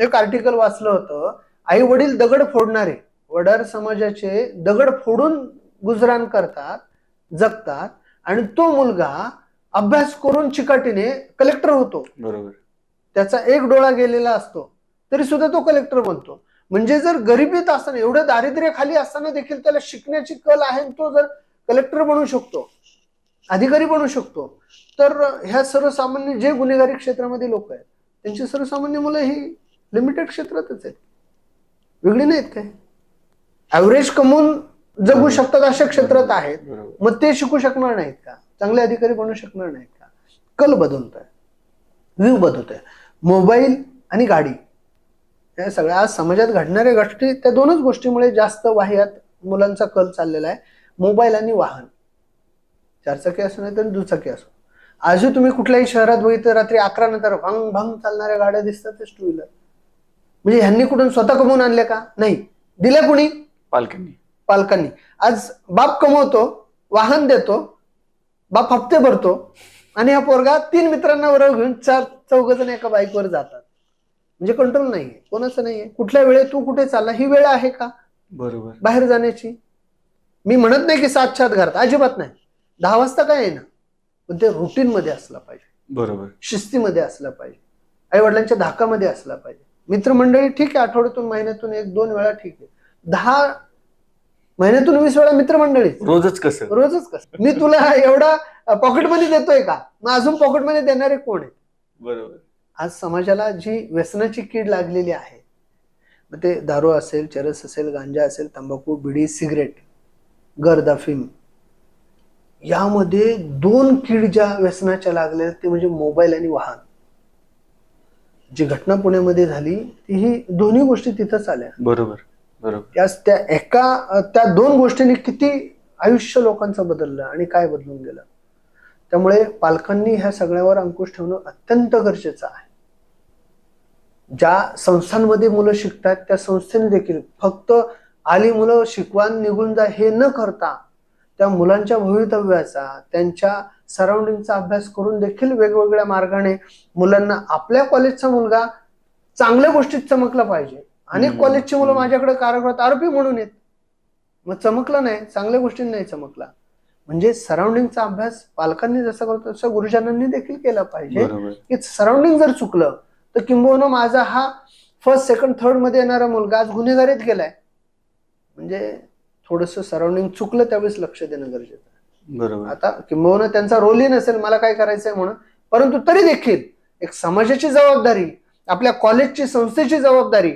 एक आर्टिकल वाचलं होतं, आई वडील दगड फोडणारे, वडार समाजाचे दगड फोडून गुजराण करतात, जगतात, आणि तो मुलगा अभ्यास करून चिकाटीने कलेक्टर होतो. बरोबर. त्याचा एक डोळा गेलेला असतो तरी सुद्धा तो कलेक्टर बनतो. म्हणजे जर गरिबीत असताना, एवढं दारिद्र्याखाली असताना देखील त्याला शिकण्याची कल आहे, तो जर कलेक्टर बनू शकतो, अधिकारी बनू शकतो, तर ह्या सर्वसामान्य जे गुन्हेगारी क्षेत्रामध्ये लोक आहेत त्यांची सर्वसामान्य मुलं ही लिमिटेड क्षेत्रातच आहेत, वेगळी नाहीत काय. ऍव्हरेज कमवून जगू शकतात अशा क्षेत्रात आहेत. मग ते शिकू शकणार नाहीत का? चांगले अधिकारी बनू शकणार नाहीत का? कल बदलतोय, व्ह्यू बदलतोय. मोबाईल आणि गाडी या सगळ्या आज समाजात घडणाऱ्या गोष्टी, त्या 2च गोष्टीमुळे जास्त वाह्यात मुलांचा कल चाललेला आहे. मोबाईल आणि वाहन, 4 चाकी असो नाही तर दुचाकी असो. आजही तुम्ही कुठल्याही शहरात बघितलं, रात्री 11 नंतर भंग भंग चालणाऱ्या गाड्या दिसतात, 2 व्हीलर. म्हणजे ह्यांनी कुठून स्वतः कमवून आणले का? नाही, दिल्या कुणी? पालकांनी. आज बाप कमवतो, वाहन देतो, बाप हप्ते भरतो, आणि हा पोरगा 3 मित्रांना बरोबर घेऊन 4-4 जण एका बाईकवर जातात. म्हणजे कंट्रोल नाहीये, कोणाचं नाहीये. कुठल्या वेळेत तू कुठे चालला, ही वेळ आहे का बरोबर बाहेर जाण्याची? मी म्हणत नाही की 7च्या आत घरात, अजिबात नाही. 10 वाजता काय आहे ना, पण ते रुटीन मध्ये असलं पाहिजे. बरोबर. शिस्तीमध्ये असलं पाहिजे, आई वडिलांच्या धाकामध्ये असला पाहिजे. मित्रमंडळी ठीक आहे, आठवड्यातून महिन्यातून 1-2 वेळा ठीक आहे. 10 महिन्यातून 20 वेळा मित्रमंडळी रोजच कसं? मी तुला एवढा पॉकेट मनी देतोय का? मग अजून पॉकेट मनी देणारे कोण आहेत? बरोबर. आज समाजाला जी व्यसनाची कीड लागलेली आहे, मग ते दारू असेल, चरस असेल, गांजा असेल, तंबाखू, बिडी, सिगरेट, गर्द, अफीम, यामध्ये 2 कीड ज्या व्यसनाच्या लागल्या ते म्हणजे मोबाईल आणि वाहन. जी घटना पुण्यामध्ये झाली ती ही दोन्ही गोष्टी तिथंच आल्या. बरोबर. त्या 2 गोष्टींनी किती आयुष्य लोकांचं बदललं आणि काय बदलून गेलं. त्यामुळे पालकांनी ह्या सगळ्यावर अंकुश ठेवणं अत्यंत गरजेचं आहे. ज्या संस्थांमध्ये मुलं शिकतात त्या संस्थेने देखील फक्त आली मुलं शिकवा निघून जा हे न करता त्या मुलांच्या भवितव्याचा, त्यांच्या सराउंडिंगचा अभ्यास करून देखील वेगवेगळ्या मार्गाने मुलांना, आपल्या कॉलेजचा मुलगा चांगल्या गोष्टीत चमकला पाहिजे. अनेक कॉलेजची मुलं माझ्याकडे कारागृहात आरोपी म्हणून येत, मग चमकला नाही, चांगल्या गोष्टींनी नाही चमकला. म्हणजे सराउंडिंगचा अभ्यास पालकांनी जसं करतो तसं गुरुजनांनी देखील केला पाहिजे. की सराउंडिंग जर चुकलं तर किंबहुना माझा हा फर्स्ट सेकंड थर्ड मध्ये येणारा मुलगा आज गुन्हेगारीत गेलाय, म्हणजे थोडस सराउंडिंग चुकलं त्यावेळेस लक्ष देणं गरजेचं आहे. बरोबर. आता किंबहुना त्यांचा रोलही नसेल मला काय करायचंय म्हणून, परंतु तरी देखील एक समाजाची जबाबदारी, आपल्या कॉलेजची संस्थेची जबाबदारी,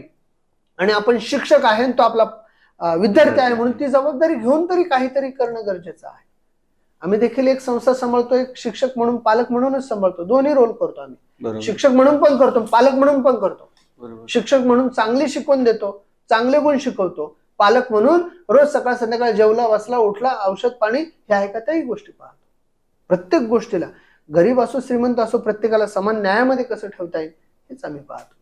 आणि आपण शिक्षक आहे आणि तो आपला विद्यार्थी आहे म्हणून ती जबाबदारी घेऊन तरी काहीतरी करणं गरजेचं आहे. आम्ही देखील एक संस्था सांभाळतो, एक शिक्षक म्हणून पालक म्हणूनच सांभाळतो, दोन्ही रोल करतो आम्ही. शिक्षक म्हणून पण करतो, पालक म्हणून पण करतो. शिक्षक म्हणून चांगली शिकवण देतो, चांगले गुण शिकवतो. पालक म्हणून रोज सकाळ संध्याकाळ जेवला बसला उठला औषध पाणी हे आहे का त्याही गोष्टी पाहतो. प्रत्येक गोष्टीला गरीब असो श्रीमंत असो प्रत्येकाला समान न्यायामध्ये कसं ठेवता येईल हेच आम्ही पाहतो.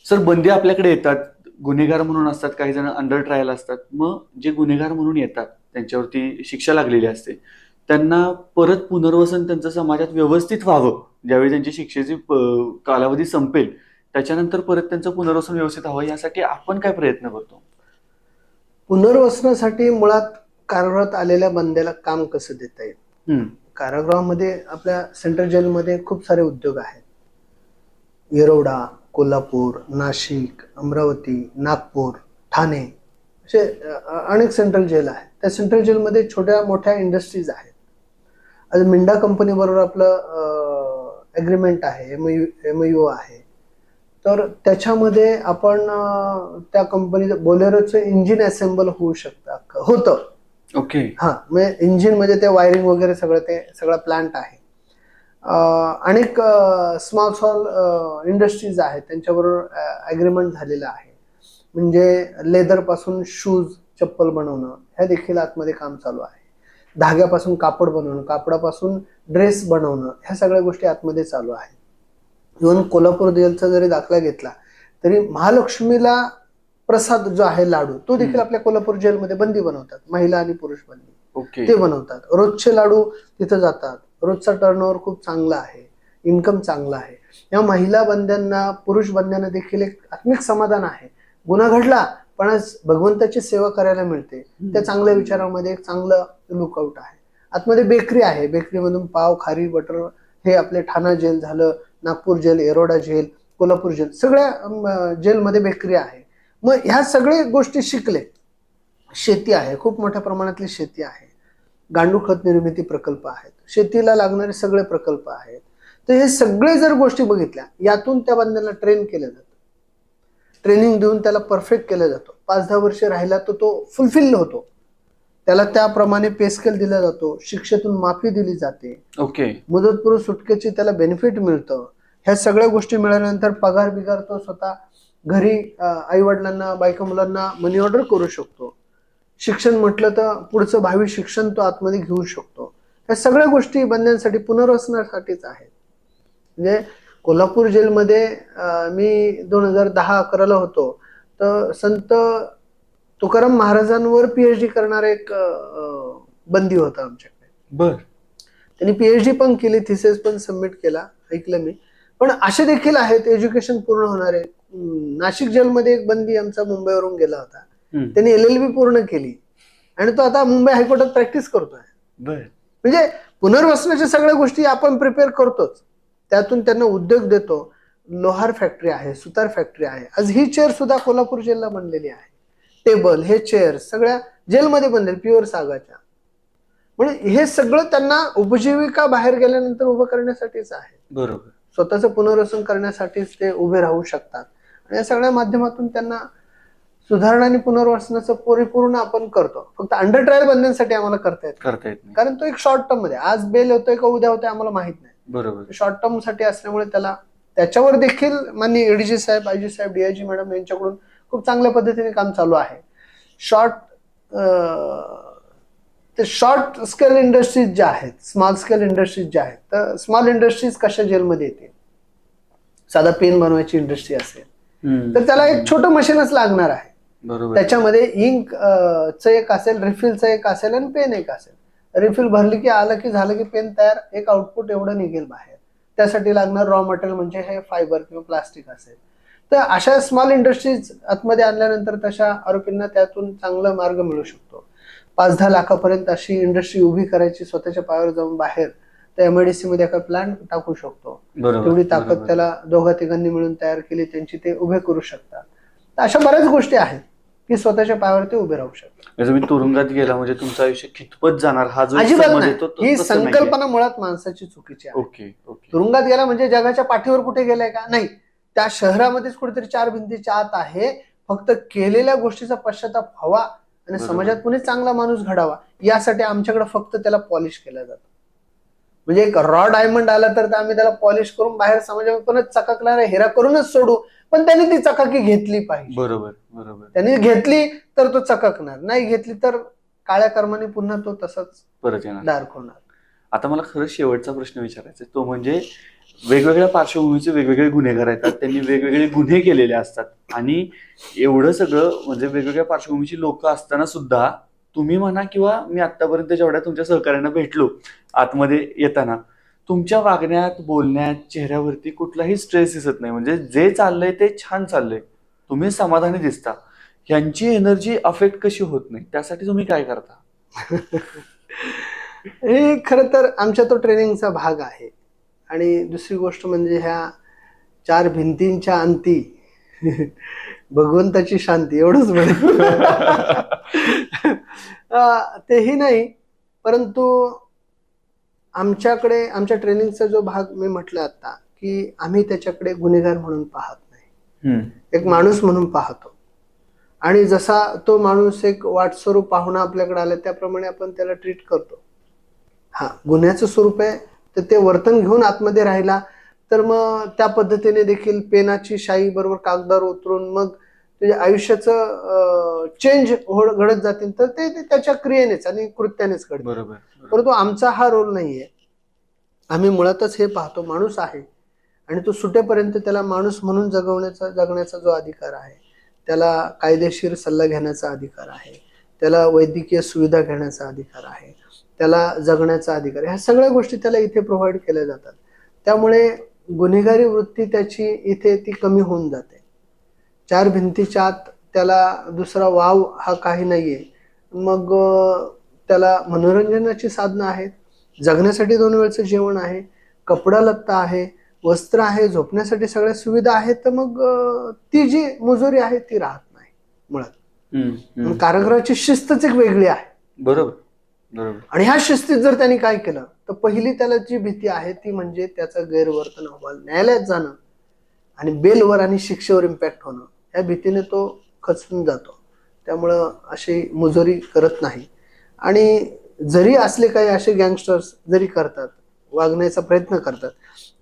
सर, बंदी आपल्याकडे येतात, गुन्हेगार म्हणून असतात, काही जण अंडर ट्रायल असतात. मग जे गुन्हेगार म्हणून येतात त्यांच्यावरती शिक्षा लागलेली असते, त्यांना परत पुनर्वसन त्यांचं समाजात व्यवस्थित व्हावं, ज्यावेळी त्यांची शिक्षेची कालावधी संपेल त्याच्यानंतर परत त्यांचं पुनर्वसन व्यवस्थित व्हावं, यासाठी आपण काय प्रयत्न करतो? पुनर्वसनासाठी मुळात कारागृहात आलेल्या बंद्याला काम कसं देता येईल. कारागृहामध्ये आपल्या सेंट्रल जेलमध्ये खूप सारे उद्योग आहेत. येरवडा, कोल्हापूर, नाशिक, अमरावती, नागपूर, ठाणे असे अनेक सेंट्रल जेल आहेत. त्या सेंट्रल जेलमध्ये छोट्या मोठ्या इंडस्ट्रीज आहेत. आज मिंडा कंपनी बरोबर आपलं ॲग्रीमेंट आहे, MOU आहे. तर त्याच्यामध्ये आपण त्या कंपनीचं बोलेरोचं इंजिन असेंबल होऊ शकतं होतं. ओके. हा, म्हणजे इंजिन म्हणजे ते वायरिंग वगैरे सगळं प्लांट आहे. अनेक स्मॉल इंडस्ट्रीज आहेत त्यांच्याबरोबर ॲग्रीमेंट झालेलं आहे. म्हणजे लेदर पासून शूज चप्पल बनवणं ह्या देखील आतमध्ये काम चालू आहे. धाग्यापासून कापड बनवणं, कापडापासून ड्रेस बनवणं ह्या सगळ्या गोष्टी आतमध्ये चालू आहेत. इव्हन कोल्हापूर जेलचा जरी दाखला घेतला तरी महालक्ष्मीला प्रसाद जो आहे लाडू तो देखील आपल्या कोल्हापूर जेलमध्ये बंदी बनवतात, महिला आणि पुरुष बंदी ते बनवतात. रोजचे लाडू तिथं जातात, रोजचा टर्नओव्हर खूप चांगला आहे, इन्कम चांगला आहे. या महिला बंद्यांना पुरुष बंद्यांना देखील एक आत्मिक समाधान आहे. गुन्हा घडला पण आज भगवंताची सेवा करायला मिळते, त्या चांगल्या विचारामध्ये एक चांगलं लुकआउट आहे. आतमध्ये बेकरी आहे, बेकरीमधून पाव, खारी, बटर हे आपले ठाणा जेल झालं, Nagpur jail, Yerawada jail, Kolhapur jail सगळ्या जेलमध्ये बेकरी आहे. मग ह्या सगळ्या गोष्टी शिकले. शेती आहे, खूप मोठ्या प्रमाणातली शेती आहे, गांडूळ खत निर्मिती प्रकल्प आहेत, शेतीला लागणारे सगळे प्रकल्प आहेत. तर हे सगळे जर गोष्टी बघितल्या यातून त्या बंद्याला ट्रेन केलं जातं, ट्रेनिंग देऊन त्याला परफेक्ट केलं जातं. 5-10 वर्ष राहिला तर तो फुलफिल होतो, त्याला त्याप्रमाणे पे स्केल दिला जातो, शिक्षेतून माफी दिली जाते. ओके. मुदतपूर्व सुटकेची त्याला बेनिफिट मिळतं. ह्या सगळ्या गोष्टी मिळाल्यानंतर पगार बिगार तो स्वतः घरी आई वडिलांना बायका मुलांना मनी ऑर्डर करू शकतो. शिक्षण म्हटलं तर पुढचं भावी शिक्षण तो आतमध्ये घेऊ शकतो. ह्या सगळ्या गोष्टी बंद्यांसाठी पुनर्वसनासाठीच आहेत. म्हणजे कोल्हापूर जेलमध्ये मी 2010-11 होतो तर संत तुकाराम महाराजांवर PhD करणारा एक बंदी होता आमच्याकडे. बर. त्यांनी PhD पण केली, थिसिस पण सबमिट केला, ऐकलं मी. पण असे देखील आहेत एज्युकेशन पूर्ण होणारे. नाशिक जेलमध्ये एक बंदी आमचा मुंबईवरून गेला होता, त्यांनी LLB पूर्ण केली आणि तो आता मुंबई हायकोर्टात प्रॅक्टिस करतोय. म्हणजे पुनर्वसनाच्या सगळ्या गोष्टी आपण प्रिपेअर करतोच, त्यातून त्यांना उद्योग देतो. लोहार फॅक्टरी आहे, सुतार फॅक्टरी आहे. आज ही चेअर सुद्धा कोल्हापूर जेलला बनलेली आहे. टेबल हे चेअर सगळ्या जेलमध्ये बनले प्युअर सागाच्या. म्हणजे हे सगळं त्यांना उपजीविका बाहेर गेल्यानंतर उभं करण्यासाठीच आहे. बरोबर. स्वतःचं पुनर्वसन करण्यासाठीच ते उभे राहू शकतात. आणि या सगळ्या माध्यमातून त्यांना सुधारणा आणि पुनर्वसनाचं परिपूर्ण आपण करतो. फक्त अंडर ट्रायल बंधनासाठी आम्हाला करता येत नाही, कारण तो एक शॉर्ट टर्म मध्ये आज बेल होतोय का उद्या होतोय आम्हाला माहित नाही. बरोबर. शॉर्ट टर्म साठी असल्यामुळे त्याच्यावर देखील माननीय ADG साहेब, IG साहेब, DIG मॅडम यांच्याकडून खूप चांगल्या पद्धतीने काम चालू आहे. शॉर्ट स्केल इंडस्ट्रीज ज्या आहेत, स्मॉल स्केल इंडस्ट्रीज ज्या आहेत, तर स्मॉल इंडस्ट्रीज कशा जेलमध्ये येते, साधा पेन बनवायची इंडस्ट्री असेल हम्म. तर त्याला एक छोटं मशीनच लागणार आहे. बरोबर. त्याच्यामध्ये इंक चं एक असेल, रिफिलचं एक असेल आणि पेन एक असेल. रिफिल भरली की आलं की झालं की पेन तयार, एक आउटपुट एवढं निघेल बाहेर. त्यासाठी लागणार रॉ मटेरियल म्हणजे हे फायबर किंवा प्लास्टिक असेल. तर अशा स्मॉल इंडस्ट्रीज आतमध्ये आणल्यानंतर तशा आरोपींना त्यातून चांगला मार्ग मिळू शकतो. 5-10 लाखापर्यंत अशी इंडस्ट्री उभी करायची स्वतःच्या पायावर जाऊन बाहेर, तर एमआयडीसी मध्ये एका प्लांट टाकू शकतो. तेवढी ताकद त्याला दोघा तिघांनी मिळून तयार केली, त्यांची ते उभे करू शकतात. तर अशा बऱ्याच गोष्टी आहेत की स्वतःच्या पायावर ते उभे राहू शकतात. तुम्ही तुरुंगात गेला म्हणजे तुमचं आयुष्य कितपत जाणार हा जो अजिबात समज नाही. येतो ही संकल्पना मुळात माणसाची चुकीची आहे. Okay okay. तुरुंगात गेला म्हणजे जगाच्या पाठीवर कुठे गेलाय का? नाही, त्या शहरामध्येच कुठेतरी 4 भिंतीच्या आत आहे. फक्त केलेल्या गोष्टीचा पश्चाताप व्हावा आणि समाजात पुणे चांगला माणूस घडावा, यासाठी आमच्याकडे फक्त त्याला पॉलिश केलं जातं. म्हणजे एक रॉ डायमंड आला तर आम्ही त्याला पॉलिश करून बाहेर समाजामध्ये पुन्हा चकाकणारा हिरा करूनच सोडू, पण त्याने ती चकाकी घेतली पाहिजे. बरोबर बरोबर. त्याने घेतली तर तो चकाकणार, नाही घेतली तर काळ्या कर्माने पुन्हा तो तसाच परत येणार, डार्क होणार. आता मला खरंच शेवटचा प्रश्न विचारायचा तो म्हणजे वेगवेगळ्या पार्श्वभूमीचे वेगवेगळे गुन्हेगार येतात, त्यांनी वेगवेगळे गुन्हे केलेले असतात आणि एवढं सगळं म्हणजे वेगवेगळ्या पार्श्वभूमीची लोक असताना सुद्धा तुम्ही म्हणा किंवा मी आतापर्यंत जेवढ्या तुमच्या सहकार्यांना भेटलो आतमध्ये येताना, तुमच्या वागण्यात बोलण्यात चेहऱ्यावरती कुठलाही स्ट्रेस दिसत नाही. म्हणजे जे चाललंय ते छान चाललंय, तुम्ही समाधानी दिसता. यांची एनर्जी अफेक्ट कशी होत नाही, त्यासाठी तुम्ही काय करता? हे खरं तर आमच्या तो ट्रेनिंगचा भाग आहे. आणि दुसरी गोष्ट म्हणजे ह्या 4 भिंतींच्या अंती भगवंताची शांती, एवढंच तेही नाही, परंतु आमच्याकडे आमच्या ट्रेनिंगचा जो भाग मी म्हटलं आता की आम्ही त्याच्याकडे गुन्हेगार म्हणून पाहत नाही, एक माणूस म्हणून पाहतो. आणि जसा तो माणूस एक वाटस्वरूप पाहुणा आपल्याकडे आला त्याप्रमाणे आपण त्याला ट्रीट करतो. हा गुन्ह्याचं स्वरूप आहे तर ते वर्तन घेऊन आतमध्ये राहिला तर मग त्या पद्धतीने देखील पेनाची शाई बरोबर कागदावर उतरून मग तुझ्या आयुष्याचं चेंज घडत जातील, तर ते त्याच्या क्रियेनेच आणि कृत्यानेच घडत. बरोबर. परंतु आमचा हा रोल नाहीये. आम्ही मुळातच हे पाहतो माणूस आहे आणि तो सुटेपर्यंत त्याला माणूस म्हणून जगण्याचा जो अधिकार आहे, त्याला कायदेशीर सल्ला घेण्याचा अधिकार आहे, त्याला वैद्यकीय सुविधा घेण्याचा अधिकार आहे, त्याला जगण्याचा अधिकार आहे. ह्या सगळ्या गोष्टी त्याला इथे प्रोव्हाइड केल्या जातात. त्यामुळे गुन्हेगारी वृत्ती त्याची इथे ती कमी होऊन जाते. 4 भिंतीच्या आत त्याला दुसरा वाव हा काही नाहीये. मग त्याला मनोरंजनाची साधनं आहेत, जगण्यासाठी 2 वेळचं जेवण आहे, कपडा लत्ता आहे, वस्त्र आहे, झोपण्यासाठी सगळ्या सुविधा आहेत. तर मग ती जी मुजुरी आहे ती राहत नाही मुळात. कारागृहाची शिस्तच एक वेगळी आहे. बरोबर बरोबर. आणि ह्या शिस्तीत जर त्यांनी काय केलं तर पहिली त्याला जी भीती आहे ती म्हणजे त्याचं गैरवर्तन अहवाल न्यायालयात जाणं आणि बेलवर आणि शिक्षेवर इम्पॅक्ट होणं, या भीतीने तो खचून जातो. त्यामुळं अशी मुजोरी करत नाही. आणि जरी असले काही असे गँगस्टर्स जरी करतात, वागण्याचा प्रयत्न करतात,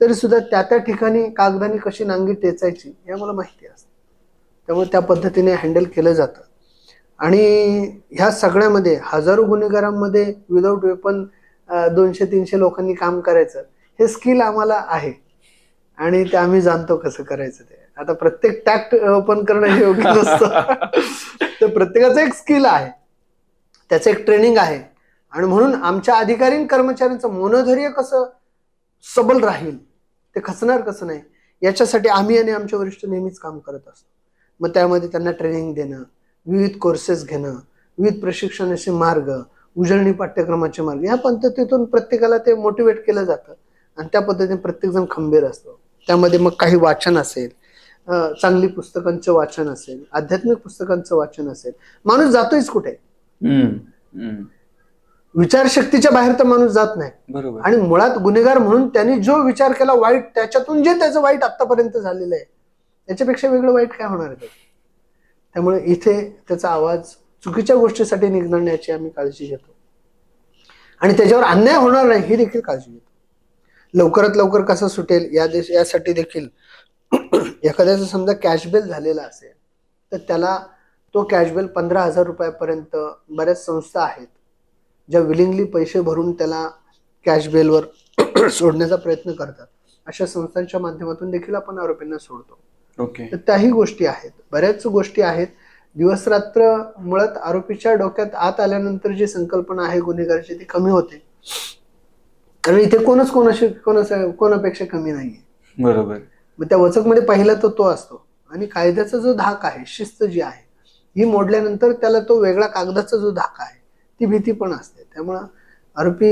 तरी सुद्धा त्या ठिकाणी कागदाने कशी नांगी टेचायची हे मला माहिती असते. त्यामुळे त्या पद्धतीने हँडल केलं जातं. आणि ह्या सगळ्यामध्ये हजारो गुन्हेगारांमध्ये विदाऊट वेपन 200-300 लोकांनी काम करायचं हे स्किल आम्हाला आहे आणि ते आम्ही जाणतो कसं करायचं. ते आता प्रत्येक टॅक्ट ओपन करणं हे योग्य नसतं. तर प्रत्येकाचं एक स्किल आहे, त्याचं एक ट्रेनिंग आहे. आणि म्हणून आमच्या अधिकारी कर्मचाऱ्यांचं मनोधैर्य कसं सबल राहील, ते खचणार कसं नाही, याच्यासाठी आम्ही आणि आमचे वरिष्ठ नेहमीच काम करत असतो. मग त्यामध्ये त्यांना ट्रेनिंग देणं, विविध कोर्सेस घेणं, विविध प्रशिक्षणाचे मार्ग, उजळणी पाठ्यक्रमाचे मार्ग, या पद्धतीतून प्रत्येकाला ते मोटिवेट केलं जातं आणि त्या पद्धतीने प्रत्येकजण खंबीर असतो. त्यामध्ये मग काही वाचन असेल, चांगली पुस्तकांचं वाचन असेल, आध्यात्मिक पुस्तकांचं वाचन असेल. माणूस जातोयच कुठे, विचारशक्तीच्या बाहेर तर माणूस जात नाही. बरोबर. आणि मुळात गुन्हेगार म्हणून त्यांनी जो विचार केला वाईट, त्याच्यातून जे त्याचं वाईट आतापर्यंत झालेलं आहे त्याच्यापेक्षा वेगळं वाईट काय होणार आहे. त्यामुळे इथे त्याचा आवाज चुकीच्या गोष्टीसाठी निघण्याची आम्ही काळजी घेतो आणि त्याच्यावर अन्याय होणार नाही ही देखील काळजी घेतो. लवकरात लवकर कसं सुटेल यासाठी देखील एखाद्याचा समजा कॅशबेल झालेला असेल तर त्याला तो कॅशबेल 15,000 रुपयापर्यंत बऱ्याच संस्था आहेत ज्या विलिंगली पैसे भरून त्याला कॅशबेलवर सोडण्याचा प्रयत्न करतात. अशा संस्थांच्या माध्यमातून देखील आपण आरोपींना सोडतो. ओके. तर त्याही गोष्टी आहेत, बऱ्याच गोष्टी आहेत. दिवस रात्र मुळात आरोपीच्या डोक्यात आत आल्यानंतर जी संकल्पना आहे गुन्हेगाराची ती कमी होते, कारण इथे कोणापेक्षा कमी नाहीये. बरोबर. मग त्या वचकमध्ये पहिला तो असतो आणि कायद्याचा जो धाक आहे, शिस्त जी आहे ही मोडल्यानंतर त्याला तो वेगळा कागदाचा जो धाक आहे ती भीती पण असते. त्यामुळं आरोपी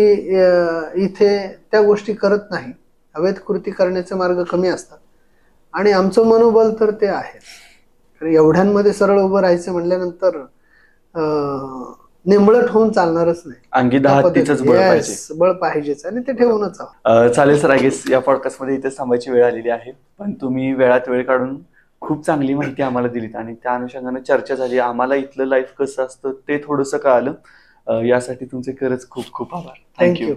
इथे त्या गोष्टी करत नाही, अवैध कृती करण्याचे मार्ग कमी असतात. आणि आमचं मनोबल तर ते आहे, एवढ्यांमध्ये सरळ उभं राहायचं म्हणल्यानंतर निंबळट होऊन चालणारच नाही. अंगी 10 तीचच बळ पाहिजे. बळ पाहिजेच आणि ते ठेवूनच आहोत. चालेल सर, आय गेस या पॉडकास्ट मध्ये इथे थांबायची वेळ आलेली आहे, पण तुम्ही वेळात वेळ काढून खूप चांगली माहिती आम्हाला दिलीत आणि त्या अनुषंगाने चर्चा झाली. आम्हाला इथलं लाईफ कसं असतं ते थोडंसं कळालं. यासाठी तुमचे खरंच खूप खूप आभार. थँक्यू.